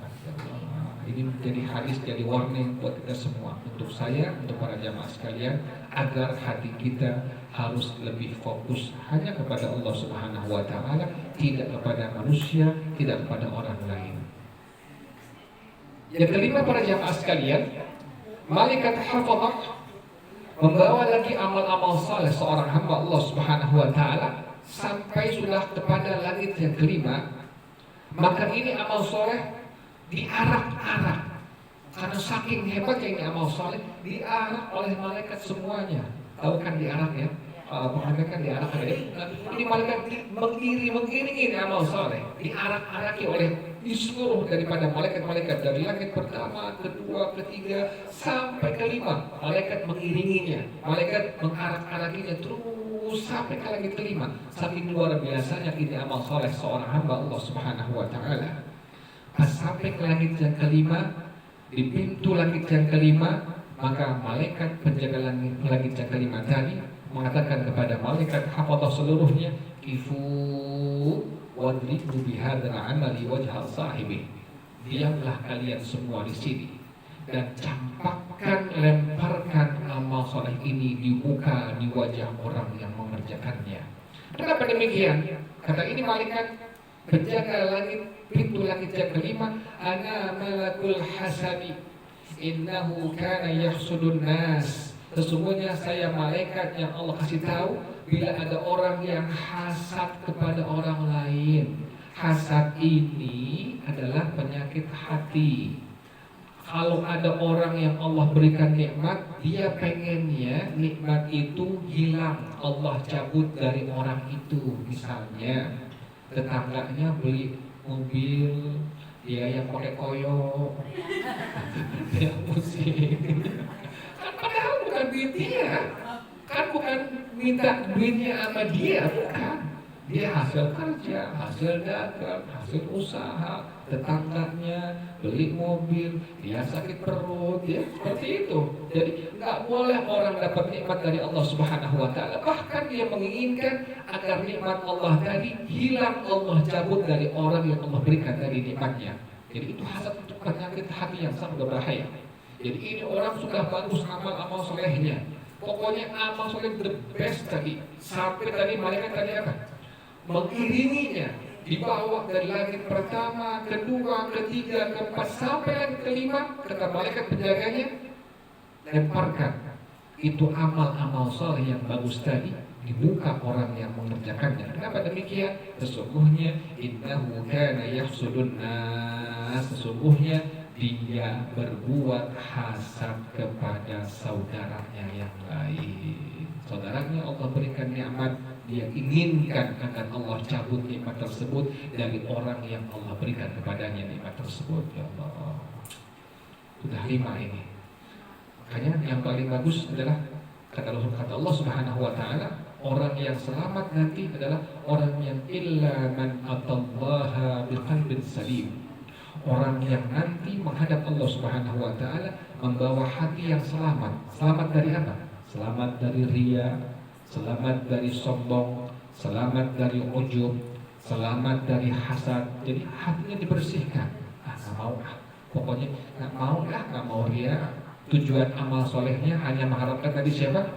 Ini menjadi hadis, jadi warning buat kita semua, untuk saya, untuk para jamaah sekalian, agar hati kita harus lebih fokus hanya kepada Allah Subhanahu wa taala, tidak kepada manusia, tidak kepada orang lain. Yang kelima para jamaah sekalian, malaikat hafazah membawa lagi amal-amal saleh seorang hamba Allah Subhanahu wa taala sampai sudah kepada langit yang kelima. Maka ini amal saleh diarak-arak, karena saking hebatnya ini amal saleh, diarak oleh malaikat semuanya. Tahu kan diarak ya? Malaikat kan diarak ya. Ini malaikat mengiringi amal saleh, diarak-araki oleh di seluruh daripada malaikat-malaikat dari langit pertama, kedua, ketiga sampai kelima. Malaikat mengiringinya, malaikat mengarak-arakinya terus sampai ke langit kelima. Saking luar biasanya ini amal saleh seorang hamba Allah Subhanahu wa taala. Pas sampai ke langit yang kelima, di pintu langit yang kelima, maka malaikat penjaga langit yang kelima tadi mengatakan kepada malaikat hafazah seluruhnya, kifu wadribu bihadzal amali wajhal sahibi. Diamlah kalian semua di sini dan campakkan, lemparkan amal saleh ini di muka, di wajah orang yang mengerjakannya. Kenapa demikian? Kata ini malaikat penjaga langit, pintu langit yang kelima, ana malakul hasabi innahu kana yahsudun nas. Sesungguhnya saya malaikat yang Allah kasih tahu bila ada orang yang hasad kepada orang lain. Hasad ini adalah penyakit hati. Kalau ada orang yang Allah berikan nikmat, dia pengennya nikmat itu hilang, Allah cabut dari orang itu. Misalnya tetangganya beli mobil, dia yang pakai koyo, dia musik. Kan padahal bukan duit dia, kan bukan minta duitnya sama dia, bukan. Dia hasil kerja, hasil dagang, hasil usaha, tetangganya, beli mobil, dia sakit perut, ya seperti itu. Jadi nggak boleh orang dapat nikmat dari Allah Subhanahu Wa Taala, bahkan dia menginginkan agar nikmat Allah tadi hilang, Allah cabut dari orang yang Allah berikan tadi nikmatnya. Jadi itu hasad, itu penyakit hati yang sangat berbahaya. Jadi ini orang sudah bagus amal-amal solehnya, pokoknya amal soleh the best tadi, sampai tadi malaikat tadi apa? Mengiringinya, dibawa dari langit pertama, kedua, ketiga, keempat, sampai langit kelima. Kata malaikat penjaganya, lemparkan itu amal-amal soleh yang bagus tadi di muka orang yang mengerjakannya. Kenapa demikian? Sesungguhnya innahu kana yahsudun nas, sesungguhnya dia berbuat hasad kepada saudaranya yang lain. Saudaranya Allah berikan nikmat, dia inginkan agar Allah cabut nikmat tersebut dari orang yang Allah berikan kepadanya nikmat tersebut. Ya Allah, sudah 5 ini. Makanya yang paling bagus adalah kata Allah Subhanahu Wa Taala, orang yang selamat nanti adalah orang yang illa man atallaha biqalbin salim. Orang yang nanti menghadap Allah Subhanahu Wa Taala membawa hati yang selamat. Selamat dari apa? Selamat dari riya, selamat dari sombong, selamat dari ujub, selamat dari hasad. Jadi hatinya dibersihkan. Nggak mau, pokoknya nggak mau riya. Tujuan amal solehnya hanya mengharapkan tadi siapa?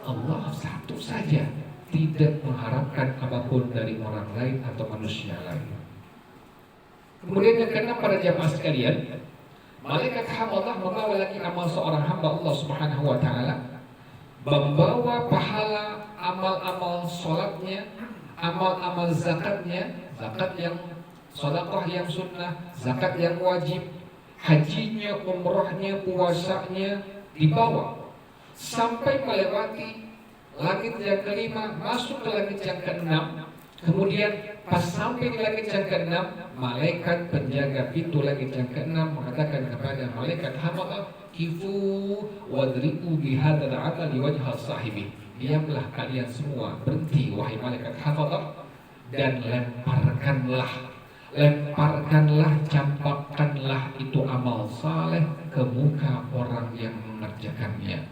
Allah satu saja, tidak mengharapkan apapun dari orang lain atau manusia lain. Kemudian yang keenam, para jamaah sekalian, malaikat hafadzah membawa lagi amal seorang hamba Allah Subhanahu Wa Taala, membawa pahala amal-amal sholatnya, amal-amal zakatnya, zakat yang sedekah yang sunnah, zakat yang wajib, hajinya, umrahnya, puasanya dibawa sampai melewati langit yang kelima, masuk ke langit yang keenam. Kemudian pas sampai di langit yang keenam, malaikat penjaga pintu langit yang keenam mengatakan kepada malaikat hafadzah, kifu wadriku bihadzal amal di wajh sahibi. Diamlah kalian semua, berhenti wahai malaikat hafadzah, dan lemparkanlah, campakkanlah itu amal saleh ke muka orang yang mengerjakannya.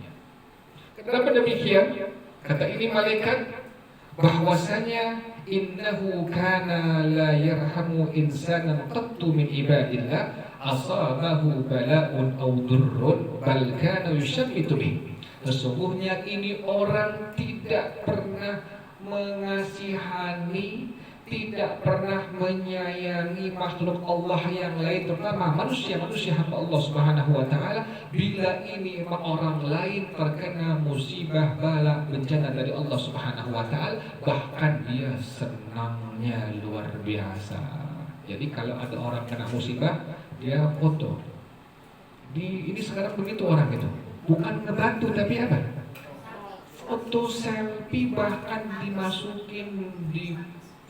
Kenapa demikian? Kata ini malaikat, bahwasanya innahu kana la yarhamu insanan qattu min ibadillah asabahu bala'un aw durrun bal kana yushammitu bih. Sesungguhnya ini orang tidak pernah mengasihani, tidak pernah menyayangi makhluk Allah yang lain, terutama manusia hamba Allah Subhanahu Wa Taala. Bila ini orang lain terkena musibah, bala, bencana dari Allah Subhanahu Wa Taala, bahkan dia senangnya luar biasa. Jadi kalau ada orang kena musibah, dia foto. Ini sekarang begitu orang itu, bukan ngebantu tapi apa? Foto selfie, bahkan dimasukin di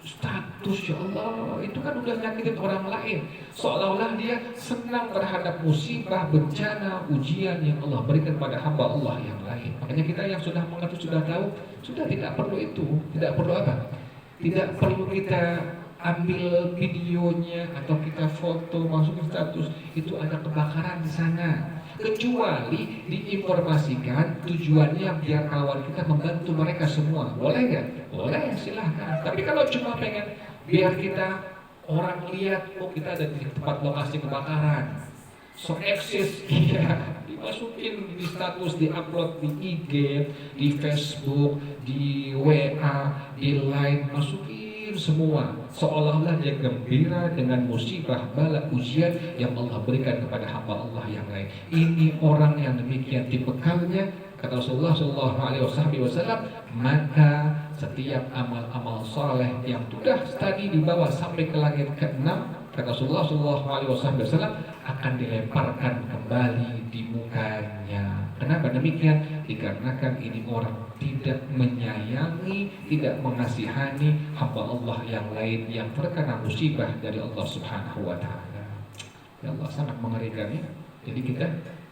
status. Ya Allah, itu kan udah nyakitin orang lain, seolah-olah dia senang terhadap musibah, bencana, ujian yang Allah berikan pada hamba Allah yang lain. Makanya kita yang sudah mengerti, sudah tahu, sudah tidak perlu itu. Tidak perlu apa? Tidak perlu kita ambil videonya atau kita foto masukin status, itu ada kebakaran di sana. Kecuali diinformasikan tujuannya biar kawan kita membantu mereka semua. Boleh nggak? Boleh, silahkan. Tapi kalau cuma pengen biar kita orang lihat, oh kita ada di tempat lokasi kebakaran, so eksis, iya, dimasukin di status, di-upload di IG, di Facebook, di WA, di Line, masukin semua, seolah-olah dia gembira dengan musibah, bala, ujian yang Allah berikan kepada hamba Allah yang lain. Ini orang yang demikian dibekalnya, kata Rasulullah SAW, maka setiap amal-amal soleh yang sudah tadi dibawa sampai ke langit ke-6, kata Rasulullah SAW, akan dilemparkan kembali di mukanya. Kenapa demikian? Dikarenakan ini orang tidak menyayangi, tidak mengasihani hamba Allah yang lain yang terkena musibah dari Allah Subhanahu Wa Taala. Ya Allah, sangat mengerikan ya. Jadi kita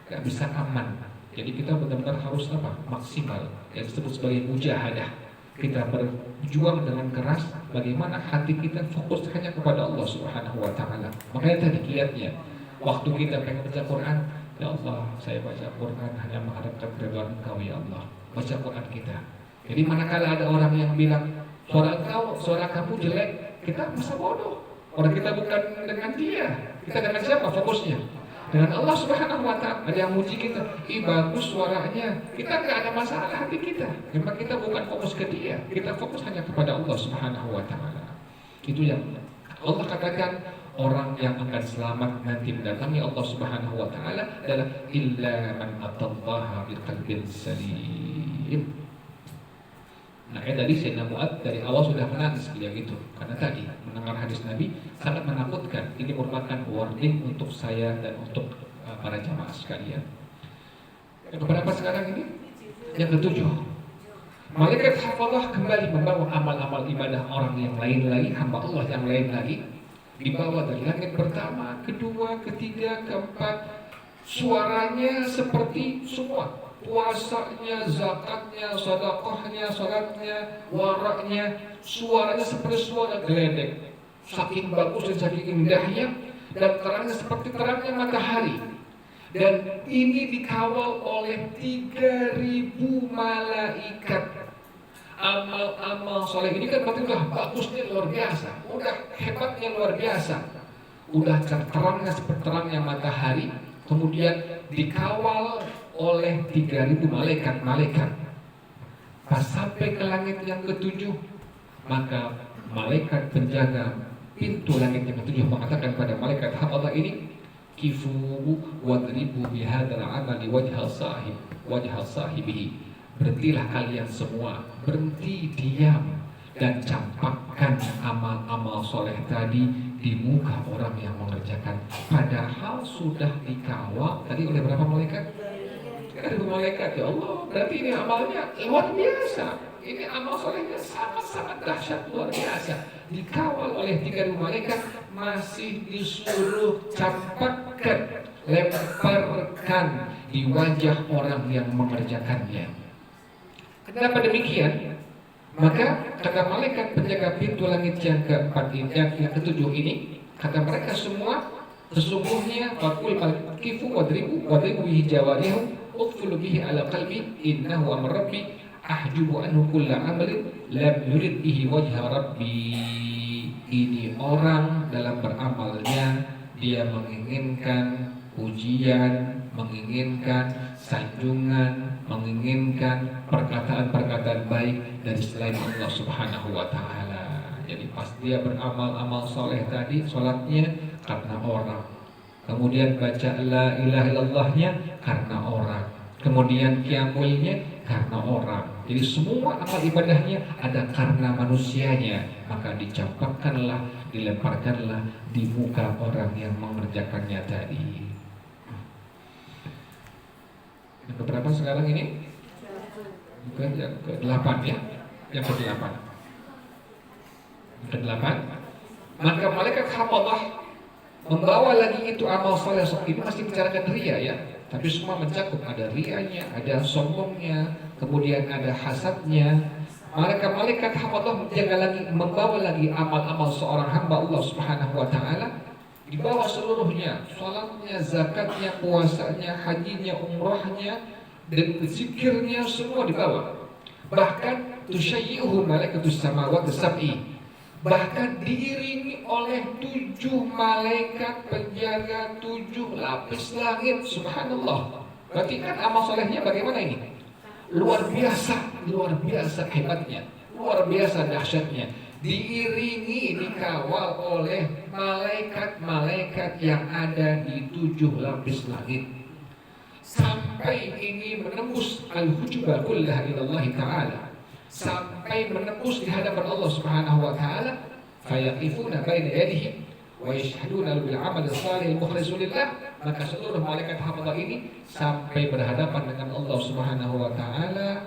gak bisa aman. Jadi kita benar-benar harus apa? Maksimal. Yang disebut sebagai mujahadah. kita berjuang dengan keras bagaimana hati kita fokus hanya kepada Allah Subhanahu wa taala. Makanya tadi lihatnya, waktu kita pengen baca Quran, ya Allah, saya baca Quran hanya mengharapkan ridha Engkau ya Allah. Baca Quran kita. Jadi manakala ada orang yang bilang suara kamu jelek, kita masa bodoh. Orang kita bukan dengan dia, kita dengan siapa fokusnya? Dengan Allah Subhanahu wa taala. Ada yang muji kita, ih bagus suaranya. Kita nggak ada masalah hati kita. Memang kita bukan fokus ke dia, kita fokus hanya kepada Allah Subhanahu wa taala. Itu yang Allah katakan, orang yang akan selamat nanti mendatangi Allah Subhanahu wa taala adalah illa man atallaha biqalbin salim. Nah, dari Sayyidina Mu'adz dari awal sudah menangis beliau itu karena tadi mendengar hadis Nabi sangat menakutkan. Ini merupakan warning untuk saya dan untuk para jamaah sekalian. Yang keberapa sekarang ini? Yang ketujuh. Malaikat hafazah kembali membawa amal-amal ibadah orang yang lain lagi, hamba Allah yang lain lagi, dibawa dari langit pertama, kedua, ketiga, keempat. Suaranya seperti semua, puasanya, zakatnya, sedekahnya, salatnya, waraknya, suaranya seperti suara geledek. Saking bagus dan saking indahnya, dan terangnya seperti terangnya matahari. Dan ini dikawal oleh 3.000 malaikat. Amal-amal soleh ini kan berarti udah bagusnya luar biasa, udah hebatnya luar biasa, udah terangnya seperti terangnya matahari. Kemudian dikawal oleh 3.000 malaikat. Pas sampai ke langit yang ketujuh, maka malaikat penjaga pintu langit yang ketujuh mengatakan pada malaikat hafazah ini, kifu wadribu bihadzal amali wajhal sahibihi. Berhentilah kalian semua, berhenti diam dan campakkan amal-amal soleh tadi di muka orang yang mengerjakan. Padahal sudah dikawal tadi oleh berapa malaikat? 3.000 malaikat. Ya Allah, berarti ini amalnya luar biasa. Ini amal solehnya sangat-sangat dahsyat, luar biasa. Dikawal oleh 3.000 malaikat, masih disuruh campakkan, lemparkan di wajah orang yang mengerjakannya. Kenapa demikian? Maka kata malaikat penjaga pintu langit yang keempat ini, yang ketujuh ini, kata mereka semua, sesungguhnya fakul kifu wadribu bihi jawarihu uqfulu bihi ala qalbi innahu amr rabbi ahjubu anhu kulla amalin lam yurid bihi wajha rabbi. Ini orang dalam beramalnya dia menginginkan pujian, menginginkan sanjungan, menginginkan perkataan-perkataan baik dari selain Allah Subhanahu wa taala. Jadi pas dia beramal-amal soleh tadi, sholatnya karena orang, kemudian baca la ilaha illallahnya karena orang, kemudian qiyamulnya karena orang. Jadi semua amal ibadahnya ada karena manusianya, maka dicampakkanlah, dilemparkanlah di muka orang yang mengerjakannya tadi. Yang keberapa sekarang ini? Bukan yang ke-8 ya. Yang ke-8. Yang ke-8. Maka malaikat hafazah membawa lagi itu amal saleh. Ini masih bicarakan ria ya. Tapi semua mencakup, ada rianya, ada sombongnya, kemudian ada hasadnya. Malaikat hafazah menjaga lagi, membawa lagi amal-amal seorang hamba Allah Subhanahu wa taala. Dibawa seluruhnya, salatnya, zakatnya, puasanya, hajinya, umrahnya, dan zikirnya semua dibawa. Bahkan tusyayyi'uhu malaikatus samawati sab'i. Bahkan diiringi oleh 7 malaikat penjaga 7 lapis langit. Subhanallah. Berarti kan amal solehnya bagaimana ini? Luar biasa hebatnya, luar biasa dahsyatnya. Diiringi, dikawal oleh malaikat-malaikat yang ada di 7 lapis langit. Sampai ini menembus al-hujuba kullaha ilallahi ta'ala, sampai menembus di hadapan Allah Subhanahu wa taala. Fayaqifuna baina yadihi wa yashhaduna bil amal salih mukhlisun lillah. Maka seluruh malaikat hafazah ini sampai berhadapan dengan Allah Subhanahu wa taala,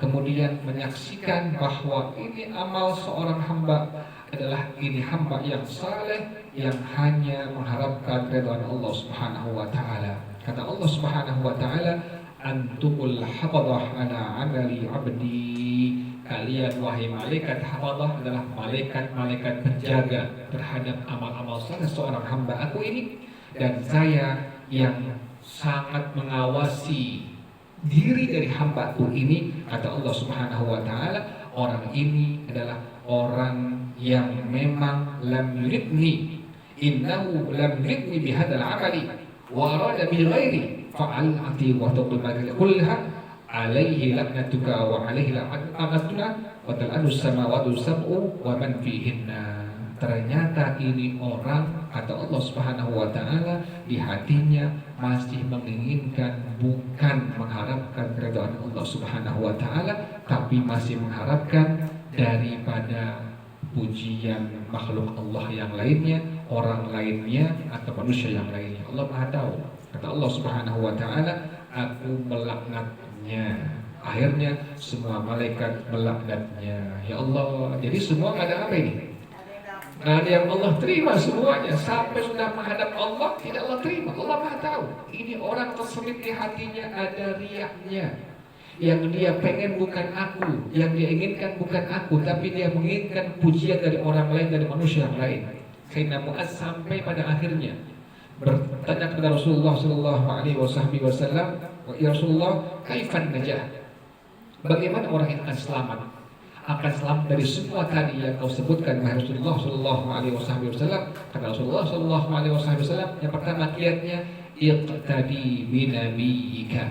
kemudian menyaksikan bahwa ini amal seorang hamba adalah ini hamba yang saleh yang hanya mengharapkan ridha Allah Subhanahu wa taala. Kata Allah Subhanahu wa taala, antumul hafadhah ala amali abdi, kalian wahai malaikat hafadzah adalah malaikat-malaikat penjaga terhadap amal-amal salah seorang hamba aku ini, dan saya yang sangat mengawasi diri dari hambaku ini. Kata Allah Subhanahu wa taala, orang ini adalah orang yang memang lam yuridni, innahu lam yuridni bihadzal amali wa arada bi ghairi fa'alati wa taqul kullaha alaihi laknatuka wa alaihi laknatuna wa tal'anus samawati sab'u wa man fihinna. Ternyata ini orang, kata Allah Subhanahu wa taala, di hatinya masih menginginkan, bukan mengharapkan keridhaan Allah Subhanahu wa taala, tapi masih mengharapkan daripada pujian makhluk Allah yang lainnya, orang lainnya atau manusia yang lainnya. Allah Maha tahu. Kata Allah Subhanahu wa taala, aku melaknatnya. Akhirnya semua malaikat melaknatnya. Ya Allah, jadi semua ada apa ini? Nah, ada yang Allah terima semuanya. Sampai sudah menghadap Allah, tidak Allah terima. Allah Maha tahu. Ini orang terselip di hatinya ada riaknya. Yang dia pengen bukan aku, yang dia inginkan bukan aku, tapi dia menginginkan pujian dari orang lain, dari manusia yang lain. Sayyidina Mu'adz sampai pada akhirnya bertanya kepada Rasulullah sallallahu alaihi wasallam, "Ya Rasulullah, kaifan najah?" Bagaimana orang yang akan selamat? Akan selamat dari semua tadi yang kau sebutkan, wahai Rasulullah sallallahu alaihi wasallam. Kata Rasulullah sallallahu alaihi wasallam, yang pertama kiatnya, iqtadi bi nabiyyika.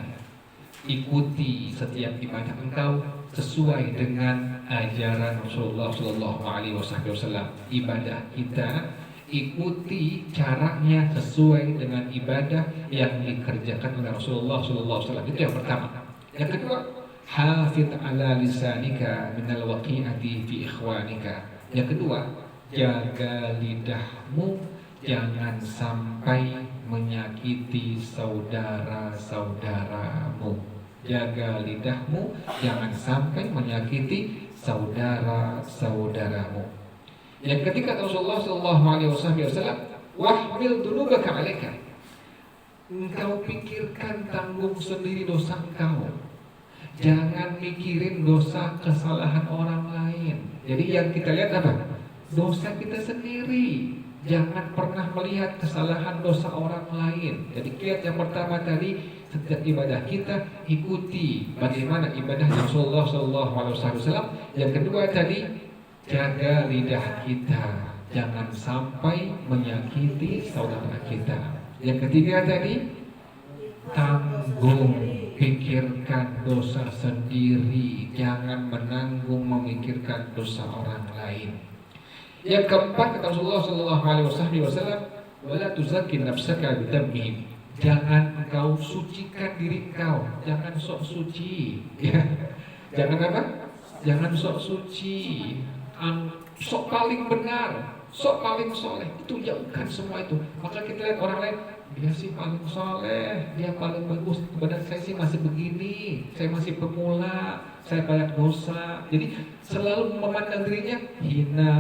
Ikuti setiap ibadah engkau sesuai dengan ajaran Rasulullah sallallahu alaihi wasallam. Ibadah kita ikuti caranya sesuai dengan ibadah yang dikerjakan oleh Rasulullah sallallahu alaihi wasallam. Itu yang pertama. Yang kedua, hafidh ala lisanika minal waqi'ati fi ikhwanika. Yang kedua, jaga lidahmu jangan sampai menyakiti saudara-saudaramu. Jaga lidahmu jangan sampai menyakiti saudara-saudaramu. Yang ketiga, Rasulullah sallallahu alaihi wasallam, wahmil dzunubaka 'alaika. Engkau pikirkan, tanggung sendiri dosa engkau. Jangan mikirin dosa kesalahan orang lain. Jadi yang kita lihat apa? Dosa kita sendiri. Jangan pernah melihat kesalahan dosa orang lain. Jadi kiat yang pertama tadi, setiap ibadah kita ikuti bagaimana ibadah Rasulullah SAW. Yang kedua tadi, jaga lidah kita, jangan sampai menyakiti saudara kita. Yang ketiga tadi, tanggung, pikirkan dosa sendiri, jangan menanggung memikirkan dosa orang lain. Yang keempat, kata Rasulullah sallallahu alaihi wasallam, wala tuzakki nafsaka bidamihim. Jangan engkau sucikan diri engkau, jangan sok suci. Ya. Jangan apa? Jangan sok suci, sok paling benar, sok paling soleh. Itu jauhkan semua itu. Maka kita lihat orang lain, dia sih paling soleh, dia paling bagus. Kebenaran saya sih masih begini, saya masih pemula, saya banyak dosa. Jadi selalu memandang dirinya hina,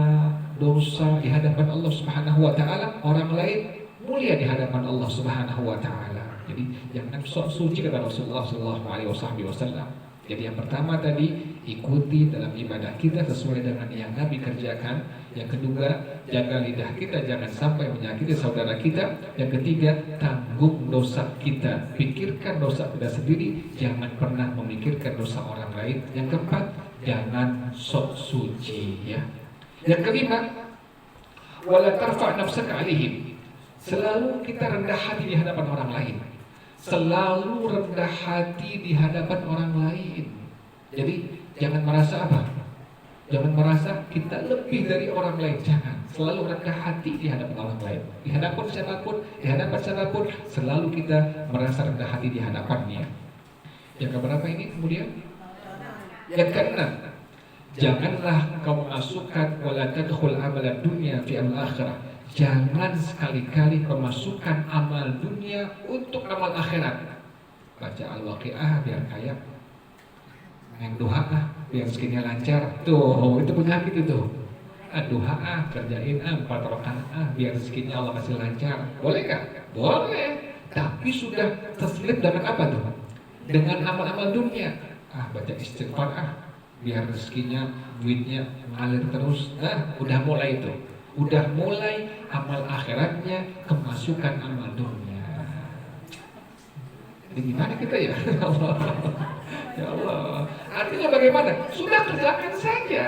dosa di hadapan Allah Subhanahu wa taala. Orang lain mulia di hadapan Allah Subhanahu wa taala. Jadi jangan sok suci, kata Rasulullah sallallahu alaihi wasallam. Jadi yang pertama tadi, ikuti dalam ibadah kita sesuai dengan yang Nabi kerjakan. Yang kedua, jaga lidah kita jangan sampai menyakiti saudara kita. Yang ketiga, tanggung dosa kita, pikirkan dosa kita sendiri, jangan pernah memikirkan dosa orang lain. Yang keempat, jangan sok suci, ya. Yang kelima, wala tarfa' nafsaka 'alaihim. Selalu kita rendah hati di hadapan orang lain. Selalu rendah hati di hadapan orang lain. Jadi jangan merasa apa? Jangan merasa kita lebih dari orang lain. Jangan. Selalu rendah hati di hadapan orang lain. Di hadapan siapapun, selalu kita merasa rendah hati di hadapannya. Yang keberapa ini kemudian? Yang keenam, janganlah kau masukkan wala tadkhul amalan dunya fi al-akhirah. Jangan sekali-kali memasukkan amal dunia untuk amal akhirat. Baca Al-Waqi'ah biar kaya, yang doa biar rezekinya lancar. Tuh, itu penyakit itu. Doa kerjain 4 rakaat biar rezekinya Allah kasih lancar. Boleh gak? Boleh. Tapi sudah terselip dengan apa tuh? Dengan amal-amal dunia. Baca istighfar biar rezekinya, duitnya ngalir terus. Nah, udah mulai itu. Udah mulai amal akhiratnya kemasukan amal dunia. Jadi gimana kita ya? Ya Allah. Ya Allah. Artinya bagaimana? Sudah kerjakan saja.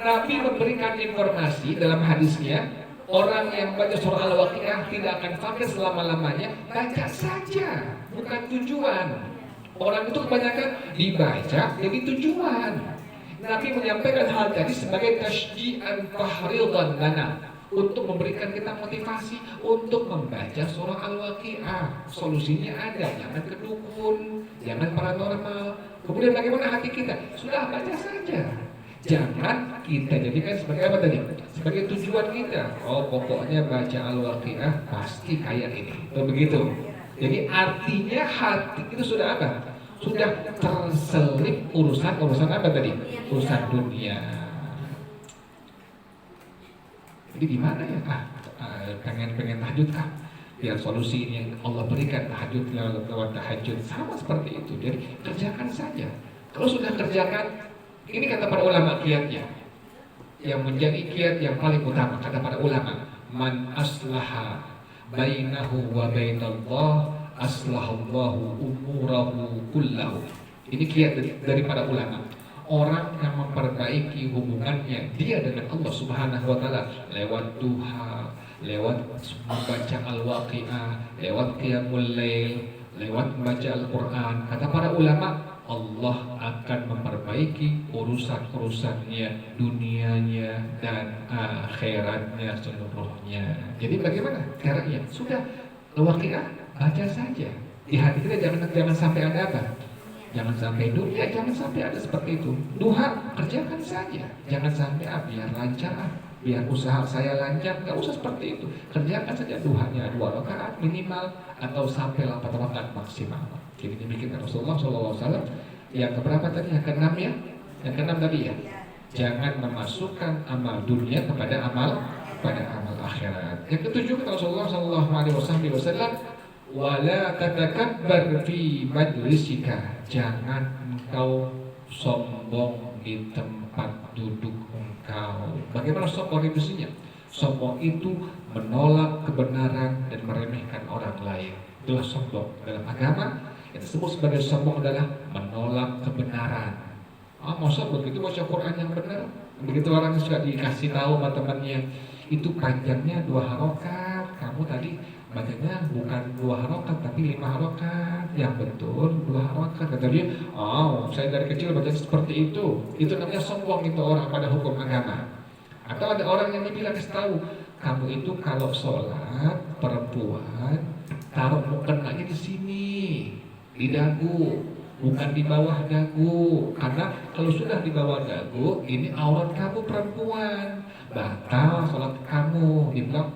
Nabi memberikan informasi dalam hadisnya, orang yang baca surah Al-Waqiah tidak akan fakir selama-lamanya. Baca saja, bukan tujuan. Orang itu kebanyakan dibaca jadi tujuan. Nabi menyampaikan hal tadi sebagai tasyji'an tahridan lana, untuk memberikan kita motivasi untuk membaca surah Al-Waqiah. Solusinya ada, jangan ke dukun, jangan paranormal. Kemudian bagaimana hati kita? Sudah baca saja. Jangan kita jadikan sebagai apa tadi? Sebagai tujuan kita. Oh, pokoknya baca Al-Waqiah pasti kayak ini. Begitu. Jadi artinya hati itu sudah apa? Sudah terselip urusan apa tadi? Urusan dunia. Jadi gimana ya? Pengen tahajud kah? Biar solusi ini yang Allah berikan, tahajud lewat tahajud, sama seperti itu. Jadi kerjakan saja. Kalau sudah kerjakan, ini kata para ulama kiatnya, yang menjadi kiat yang paling utama kata para ulama, man aslaha bainahu wa bainallah aslahallahu umurahu kullahu. Ini kiat dari para ulama. Orang yang memperbaiki hubungannya dia dengan Allah Subhanahu wa taala lewat duha, lewat membaca Al-Waqiah, lewat qiyamul lail, lewat membaca Al-Qur'an. Kata para ulama, Allah akan memperbaiki urusan-urusannya, dunianya dan akhiratnya seluruhnya. Jadi bagaimana caranya? Sudah Al-Waqiah, baca saja. Di hati kita jangan sampai ada apa? Jangan sampai dunia, jangan sampai ada seperti itu. Duha, kerjakan saja. Jangan sampai biar lancar, biar usaha saya lancar. Gak usah seperti itu. Kerjakan saja duhanya 2 rakaat minimal atau sampai 8 rakaat maksimal. Jadi demikian Rasulullah SAW. Yang keberapa tadi? Yang ke-6 ya? Yang ke-6 tadi ya? Jangan memasukkan amal dunia kepada amal akhirat. Yang ke-7 kata Rasulullah SAW, wala tatakabbar fi majlisika. Jangan engkau sombong di tempat duduk engkau. Bagaimana sombong definisinya? Sombong itu menolak kebenaran dan meremehkan orang lain. Itulah sombong. Dalam agama yang disebut sebagai sombong adalah menolak kebenaran. Masa begitu baca Quran yang benar? Begitu orang sudah dikasih tahu sama temannya, itu panjangnya 2 harokat, kamu tadi bacanya bukan 2 harokat tapi 5 harokat. Yang betul 2 harokat. Kata dia, saya dari kecil baca seperti itu. Itu namanya sombong itu orang pada hukum agama. Atau ada orang yang dibilang tahu, kamu itu kalau sholat perempuan taruh mukenanya di sini, di dagu, bukan di bawah dagu. Karena kalau sudah di bawah dagu, ini aurat kamu perempuan, batal sholat kamu. Dibilang,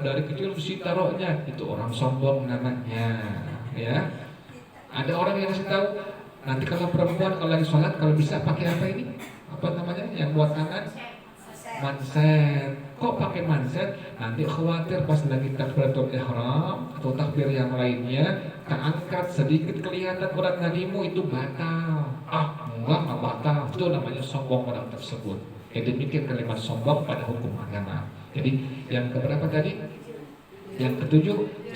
dari kecil mesti taruhnya. Itu orang sombong namanya, ya. Ada orang yang kasih tahu, nanti kalau perempuan kalau lagi sholat, kalau bisa pakai apa ini? Apa namanya? Yang buat tangan? Manset. Kok pakai manset? Nanti khawatir pas lagi takbiratul ihram atau takbir yang lainnya keangkat sedikit kelihatan urat nadimu, itu batal. Enggak batal. Itu namanya sombong orang tersebut. Demikian kalimat sombong pada hukum agama. Jadi yang keberapa tadi? Yang ke-7,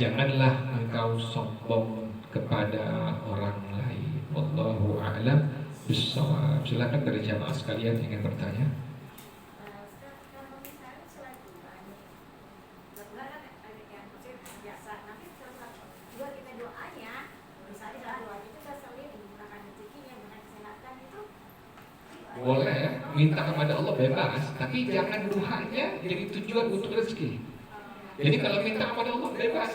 janganlah engkau sombong kepada orang lain. Wallahu a'lam bishawab. Silakan dari jamaah sekalian ingin bertanya. Boleh minta kepada Allah bebas, tapi jangan duhanya jadi tujuan untuk rezeki. Jadi kalau minta kepada Allah bebas,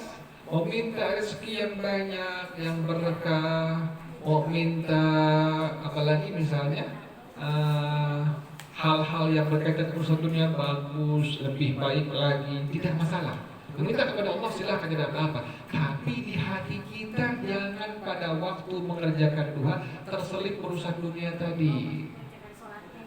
mau minta rezeki yang banyak, yang berkah, mau minta apalagi misalnya hal-hal yang berkaitan urusan dunia bagus, lebih baik lagi, tidak masalah. Meminta kepada Allah silakan, tidak apa-apa. Tapi di hati kita jangan pada waktu mengerjakan duha terselip urusan dunia tadi.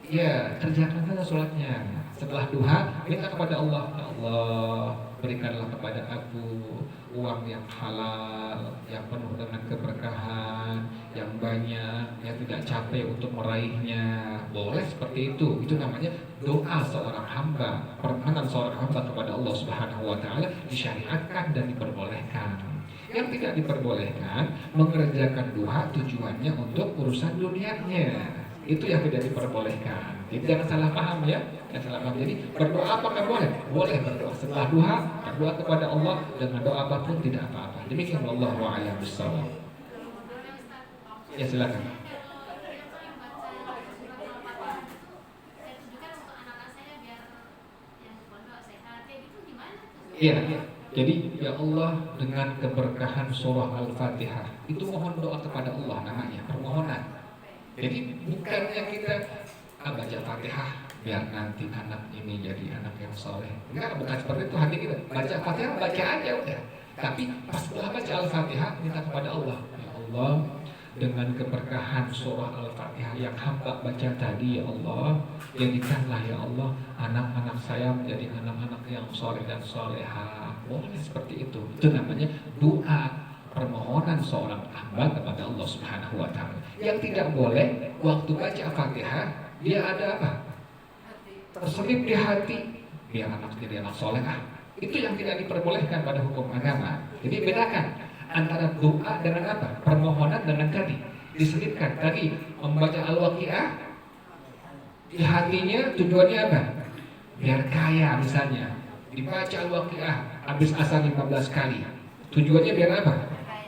Ya, kerjakan saja sholatnya. Setelah duha, minta kepada Allah, ya Allah, berikanlah kepada aku uang yang halal, yang penuh dengan keberkahan, yang banyak, yang tidak capek untuk meraihnya. Boleh seperti itu namanya doa seorang hamba, permohonan seorang hamba kepada Allah Subhanahu wa taala disyariatkan dan diperbolehkan. Yang tidak diperbolehkan mengerjakan duha tujuannya untuk urusan dunianya. Itu yang tidak diperbolehkan. Jadi jangan salah paham ya. Jangan salah paham. Jadi berdoa apakah boleh? Boleh berdoa. Setelah duha, berdoa kepada Allah dengan doa apapun tidak apa-apa. Demikian wallahu a'lam bishawab. Ya silakan. Iya. Jadi ya Allah, dengan keberkahan surah Al-Fatihah, itu mohon doa kepada Allah namanya, permohonan. Jadi bukannya kita baca Fatihah biar nanti anak ini jadi anak yang soleh. Enggak, bukan seperti itu hati kita. Baca Fatihah, baca aja udah. Tapi pas setelah baca Al-Fatihah, minta kepada Allah, ya Allah, dengan keberkahan surah Al-Fatihah yang hamba baca tadi, ya Allah, jadikanlah ya Allah anak-anak saya menjadi anak-anak yang soleh dan soleha. Boleh seperti itu. Itu namanya doa, permohonan seorang hamba kepada Allah Subhanahu wa taala. Yang tidak boleh waktu baca Fatihah dia ada apa? Terselip di hati, biar anak jadi anak soleh. Itu yang tidak diperbolehkan pada hukum agama. Jadi bedakan antara doa dengan apa? Permohonan dengan tadi diselipkan. Tadi membaca Al-Waqiah di hatinya tujuannya apa? Biar kaya misalnya. Dibaca Al-Waqiah habis asar 15 kali. Tujuannya biar apa?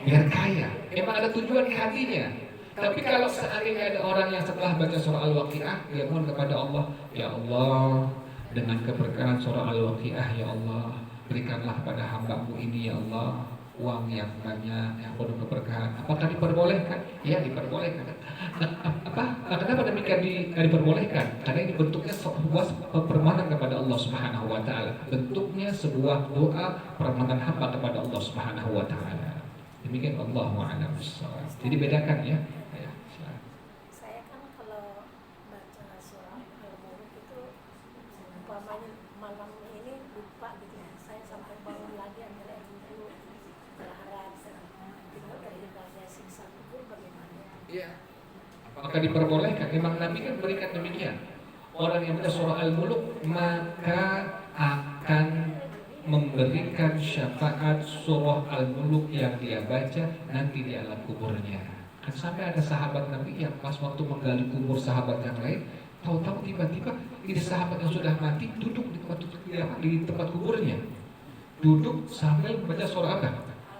Biar kaya. Memang ada tujuan di hatinya. Tapi kalau seandainya ada orang yang setelah baca surah Al-Waqiah, dia mohon kepada Allah, ya Allah, dengan keberkahan surah Al-Waqiah, ya Allah, berikanlah pada hamba-Mu ini, ya Allah, uang yang banyak, yang penuh keberkahan. Apakah diperbolehkan? Ya, diperbolehkan. Kenapa demikian diperbolehkan? Karena ini bentuknya sebuah permohonan kepada Allah Subhanahu wa taala. Bentuknya sebuah doa permohonan hamba kepada Allah Subhanahu wa taala. Demikian Allahu a'lam bishawab. Jadi bedakan ya. Saya kan kalau baca surah Al-Mulk itu umpamanya malam ini lupa gitu ya. Saya sampai bangun lagi antara dulu berharap tidak terhindar siksa kubur bagaimana? Iya. Apakah diperbolehkan? Memang Nabi kan berikan demikian. Orang yang baca surah Al-Mulk maka akan memberikan syafaat surah Al-Mulk yang dia baca nanti di alam kuburnya. Kan sampai ada sahabat Nabi yang pas waktu menggali kubur sahabat yang lain, tahu-tahu tiba-tiba ini sahabat yang sudah mati duduk di tempat kuburnya, duduk sambil membaca surah apa?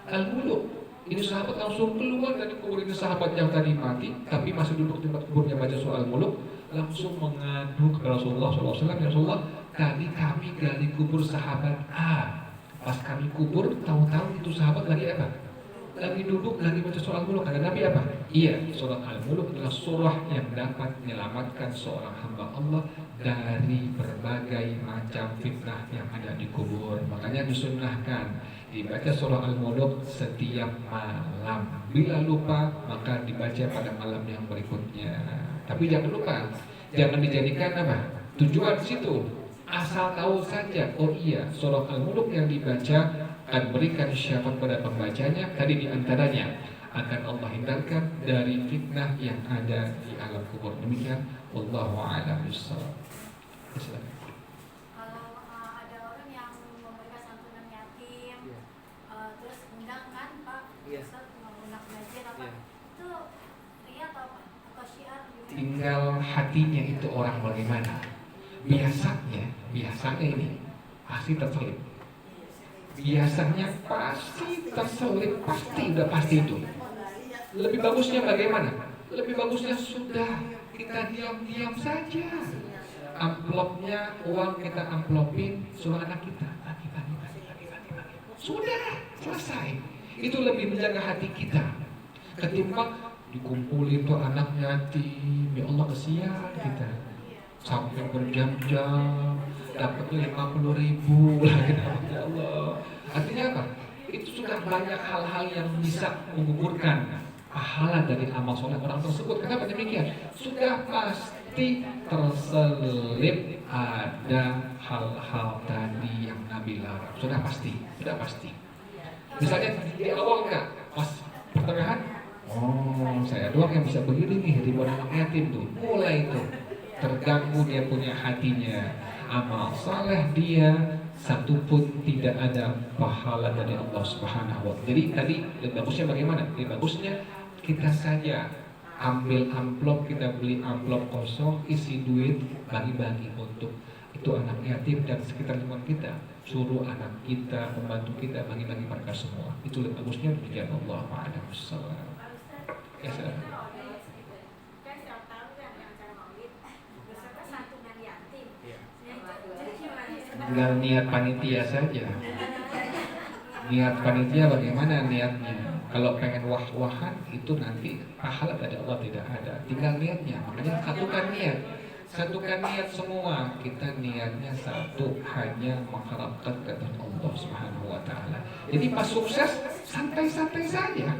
Al-Mulk. Ini sahabat langsung keluar dari kubur ini, sahabat yang tadi mati tapi masih duduk di tempat kuburnya baca surah Al-Mulk, langsung mengadu kepada Rasulullah SAW, ya Rasulullah, tadi kami gali kubur sahabat A. Pas kami kubur, tahu-tahu itu sahabat lagi apa? Lagi duduk, lagi baca surah Al-Mulk. Kata Nabi apa? Iya, surah Al-Mulk adalah surah yang dapat menyelamatkan seorang hamba Allah dari berbagai macam fitnah yang ada di kubur. Makanya disunnahkan dibaca surah Al-Mulk setiap malam. Bila lupa, maka dibaca pada malam yang berikutnya. Tapi jangan lupa, jangan dijadikan apa? Tujuan di situ. Asal tahu saja, oh iya, surah Al-Mulk yang dibaca akan berikan syafaat pada pembacanya. Tadi diantaranya akan Allah hindarkan dari fitnah yang ada di alam kubur. Demikian, wallahu a'lam bishawab. Kalau ada orang yang memberikan santunan yatim, terus undang kan Pak, Ustaz mengundang pengajian apa? Itu ria atau apa? Atau syiar? Tinggal hatinya itu orang bagaimana. Biasanya ini pasti terselip. Biasanya pasti terselip, udah pasti itu. Lebih bagusnya bagaimana? Lebih bagusnya sudah kita diam-diam saja. Amplopnya, uang kita amplopin, suruh anak kita. Sudah, selesai. Itu lebih menjaga hati kita. Ketimbang dikumpulin tuh anak yatim, ya Allah kesian kita. Sampai berjam-jam dapat 50.000 lagi, ya Allah. Artinya apa? Itu sudah banyak hal-hal yang bisa menggugurkan pahala dari amal soleh orang tersebut. Kenapa demikian? Sudah pasti pasti terselip ada hal-hal tadi yang Nabi larang. Sudah pasti. Misalnya di awal enggak, pas pertengahan, oh saya doang yang bisa begini nih, ribuan anak yatim tuh. Mulai itu terganggu dia punya hatinya. Amal saleh dia satu pun tidak ada pahala dari Allah Subhanahu wa Ta'ala. Jadi tadi bagusnya bagaimana? Bagusnya kita saja ambil amplop, kita beli amplop kosong, isi duit, bagi-bagi untuk itu anak yatim dan sekitar lingkungan kita. Suruh anak kita, pembantu kita bagi-bagi mereka semua. Itu lebih bagusnya demikian. Allah a'lam bishawab. Ya, silakan. Tinggal niat panitia saja. Niat panitia bagaimana niatnya? Kalau pengen wah-wahan itu nanti pahala dari Allah tidak ada. Tinggal niatnya. Makanya satukan niat semua. Kita niatnya satu, hanya mengharapkan kepada Allah Subhanahu wa Ta'ala. Jadi pas sukses santai-santai saja.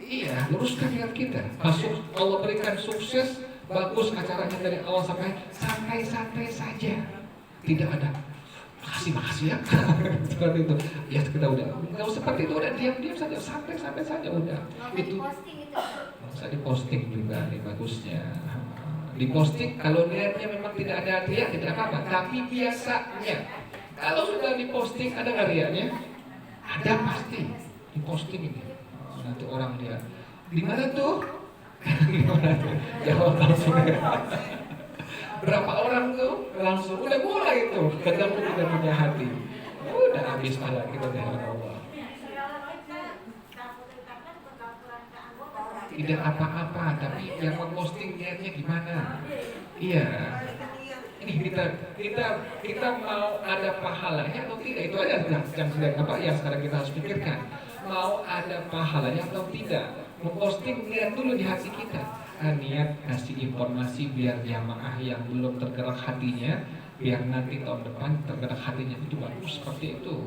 Iya, luruskan niat kita. Pas Allah berikan sukses, bagus acaranya dari awal sampai, santai-santai saja. Tidak ada makasih ya. Seperti itu. Ya kita udah nggak usah seperti itu, udah diam-diam saja, santai saja udah. Itu nggak usah diposting juga nih bagusnya. Diposting kalau niatnya memang tidak ada riya tidak apa-apa. Tapi biasanya kalau sudah diposting ada nggak riyanya? Ada pasti. Diposting ini. Nanti orang lihat. Di mana tuh? Jawab langsung. Berapa orang tuh langsung udah mulai tuh terganggu kita punya hati, udah habis pahala kita dengan Allah. Tidak apa-apa, tapi yang memposting niatnya gimana? Iya, ini kita mau ada pahalanya atau tidak, itu aja yang sedang apa yang sekarang kita harus pikirkan. Mau ada pahalanya atau tidak? Memposting lihat dulu di hati kita. Niat kasih informasi biar jamaah yang belum tergerak hatinya, biar nanti tahun depan tergerak hatinya. Itu bagus seperti itu.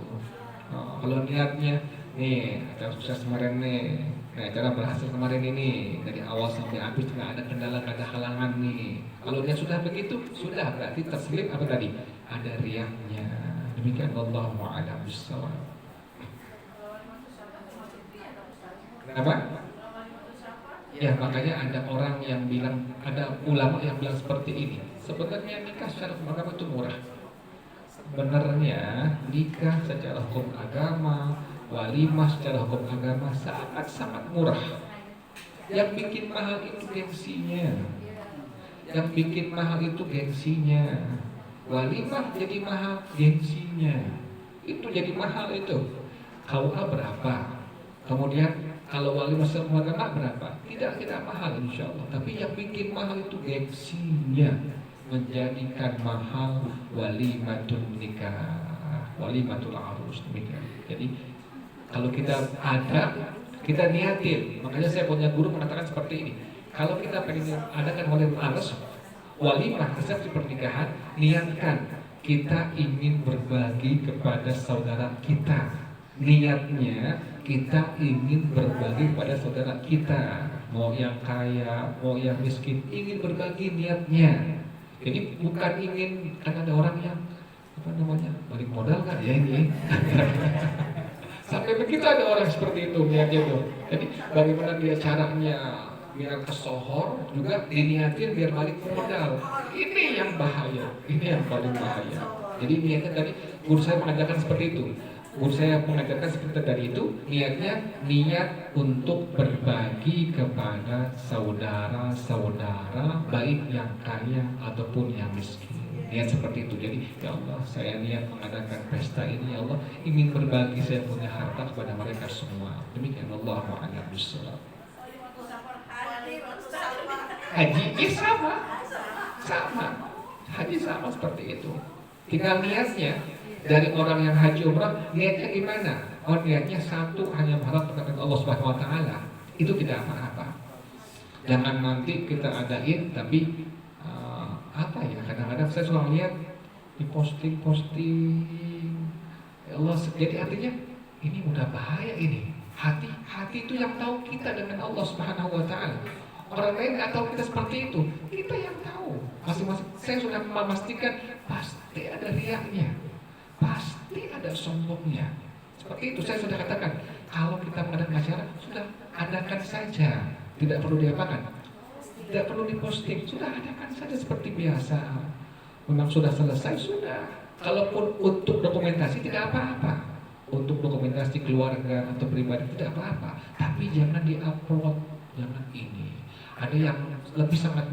Kalau niatnya nih acara sukses kemarin nih, acara berhasil kemarin ini dari awal sampai habis nggak ada kendala, nggak ada halangan nih. Kalau dia sudah begitu, sudah berarti terselip apa tadi? Ada riyahnya. Demikian Allahu a'lam bishawab. Kenapa? Ya makanya ada orang yang bilang, ada ulama yang bilang seperti ini. Sebenarnya nikah secara hukum agama itu murah. Sebenarnya nikah secara hukum agama, walimah secara hukum agama sangat-sangat murah. Yang bikin mahal itu gengsinya. Walimah jadi mahal gengsinya. Itu jadi mahal itu. KUA berapa? Kemudian kalau walimah secara agama berapa? Tidak mahal insya Allah. Tapi yang bikin mahal itu gengsinya, menjadikan mahal walimatul nikah, walimatul arus demikian. Jadi kalau kita ada, kita niatin. Makanya saya punya guru mengatakan seperti ini. Kalau kita pengen adakan walimatul arus, walimah resepsi pernikahan, niatkan kita ingin berbagi kepada saudara kita. Niatnya kita ingin berbagi pada saudara kita, mau yang kaya, mau yang miskin, ingin berbagi niatnya. Jadi bukan ingin, kan ada orang yang balik modal kan ya ini. Sampai begitu ada orang seperti itu niatnya tuh. Jadi bagaimana dia caranya biar kesohor juga diniatin biar balik modal. Ini yang bahaya, ini yang paling bahaya. Jadi niatnya tadi guru saya mengajarkan seperti itu. Guru saya mengajarkan seperti tadi itu, niatnya niat untuk berbagi kepada saudara-saudara baik yang kaya ataupun yang miskin. Niat seperti itu. Jadi ya Allah, saya niat mengadakan pesta ini ya Allah, ingin berbagi saya punya harta kepada mereka semua. Demikian Allah a'lam bishawab. Haji sama. Haji sama seperti itu. Tinggal niatnya. Dari orang yang haji umrah, niatnya gimana? Oh niatnya satu, hanya mengharap kepada Allah Subhanahu wa Ta'ala. Itu tidak apa-apa. Jangan nanti kita adain, tapi apa ya? Kadang-kadang saya suka lihat di posting. Ya Allah, jadi artinya ini udah bahaya ini. Hati itu yang tahu kita dengan Allah Subhanahu wa Ta'ala. Orang lain nggak tahu kita seperti itu. Kita yang saya sudah memastikan pasti ada riaknya, pasti ada sombongnya. Seperti itu saya sudah katakan, kalau kita mengadakan acara, sudah adakan saja, tidak perlu diapakan, tidak perlu diposting, sudah adakan saja seperti biasa. Memang sudah selesai, sudah. Kalaupun untuk dokumentasi tidak apa-apa, untuk dokumentasi keluarga atau pribadi tidak apa-apa, tapi jangan diupload, jangan ini. Ada yang lebih sangat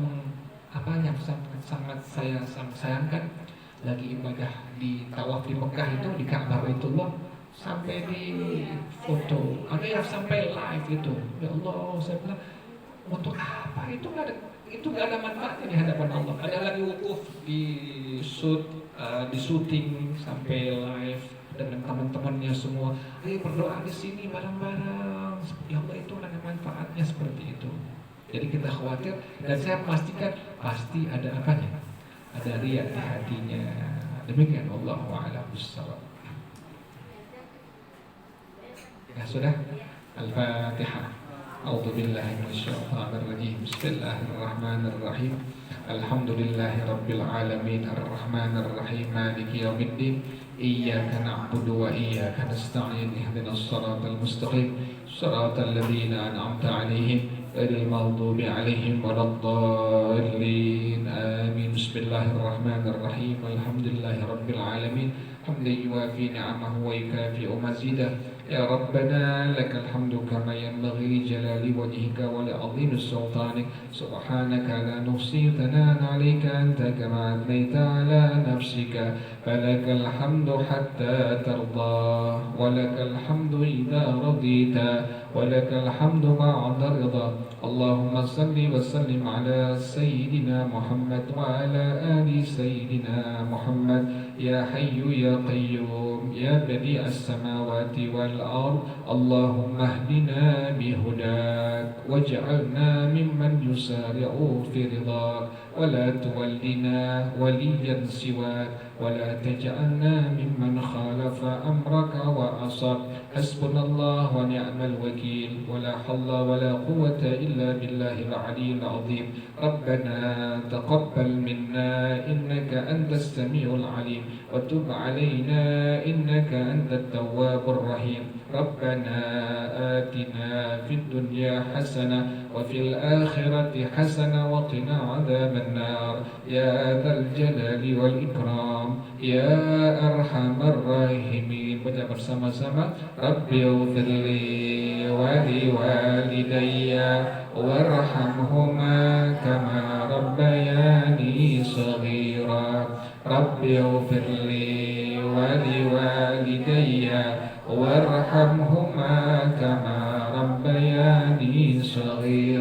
yang sangat saya sayangkan, lagi ibadah di tawaf di Mekah itu, di Ka'bah Baitullah, sampai di foto, ada yang sampai live itu. Ya Allah, saya bilang, untuk apa itu? Nggak ada manfaatnya di hadapan Allah. Ada lagi wukuf di syuting sampai live dengan teman-temannya semua. Ayo berdoa di sini bareng-bareng. Ya Allah, itu ada manfaatnya seperti itu. Jadi kita khawatir, dan saya memastikan pasti ada apanya, ada riya di hatinya. Demikian, Allahu a'lam bishawab. Ya sudah. Al-Fatihah. A'udzu billahi minasyaitonir rajim. Bismillahirrahmanirrahim. Alhamdulillahi rabbil alamin, arrahmanir rahim, maliki yaumiddin. Iyyaka na'budu wa iyyaka nasta'in. Ihdinas siratal mustaqim, siratal ladzina an'amta 'alaihim غير المغضوب عليهم ولا الضالين آمين. بسم الله الرحمن الرحيم. الحمد لله رب العالمين حمدا يوافي نعمه ويكافئ مزيده. يا ربنا لك الحمد كما ينبغي لجلال وجهك ولعظيم سلطانك. سبحانك لا نحصي ثناء عليك أنت كما أثنيت على نفسك. فلك الحمد حتى ترضى ولك الحمد إذا رضيت ولك الحمد بعد رضا. اللهم صل وسلم على سيدنا محمد وعلى آل سيدنا محمد. يا حي يا قيوم يا بديع السماوات والأرض. اللهم اهدنا بهداك واجعلنا ممن يسارع في رضاك ولا تولنا وليا سواك ولا تجعلنا ممن خالف أمرك وعصى. حسبنا الله ونعم الوكيل ولا حول ولا قوة إلا بالله العلي العظيم. ربنا تقبل منا إنك أنت السميع العليم وتب علينا إنك أنت التواب الرحيم. ربنا آتنا في الدنيا حسنة وفي الآخرة حسنة وقنا عذاب النار. يا ذا الجلال والإكرام يا أرحم الراحمين. Baca bersama-sama. Rabbi ighfirli wa liwalidayya warhamhuma kama rabbayani shaghira. Rabbi ighfirli wa liwalidayya warhamhuma kama rabbayani shaghira.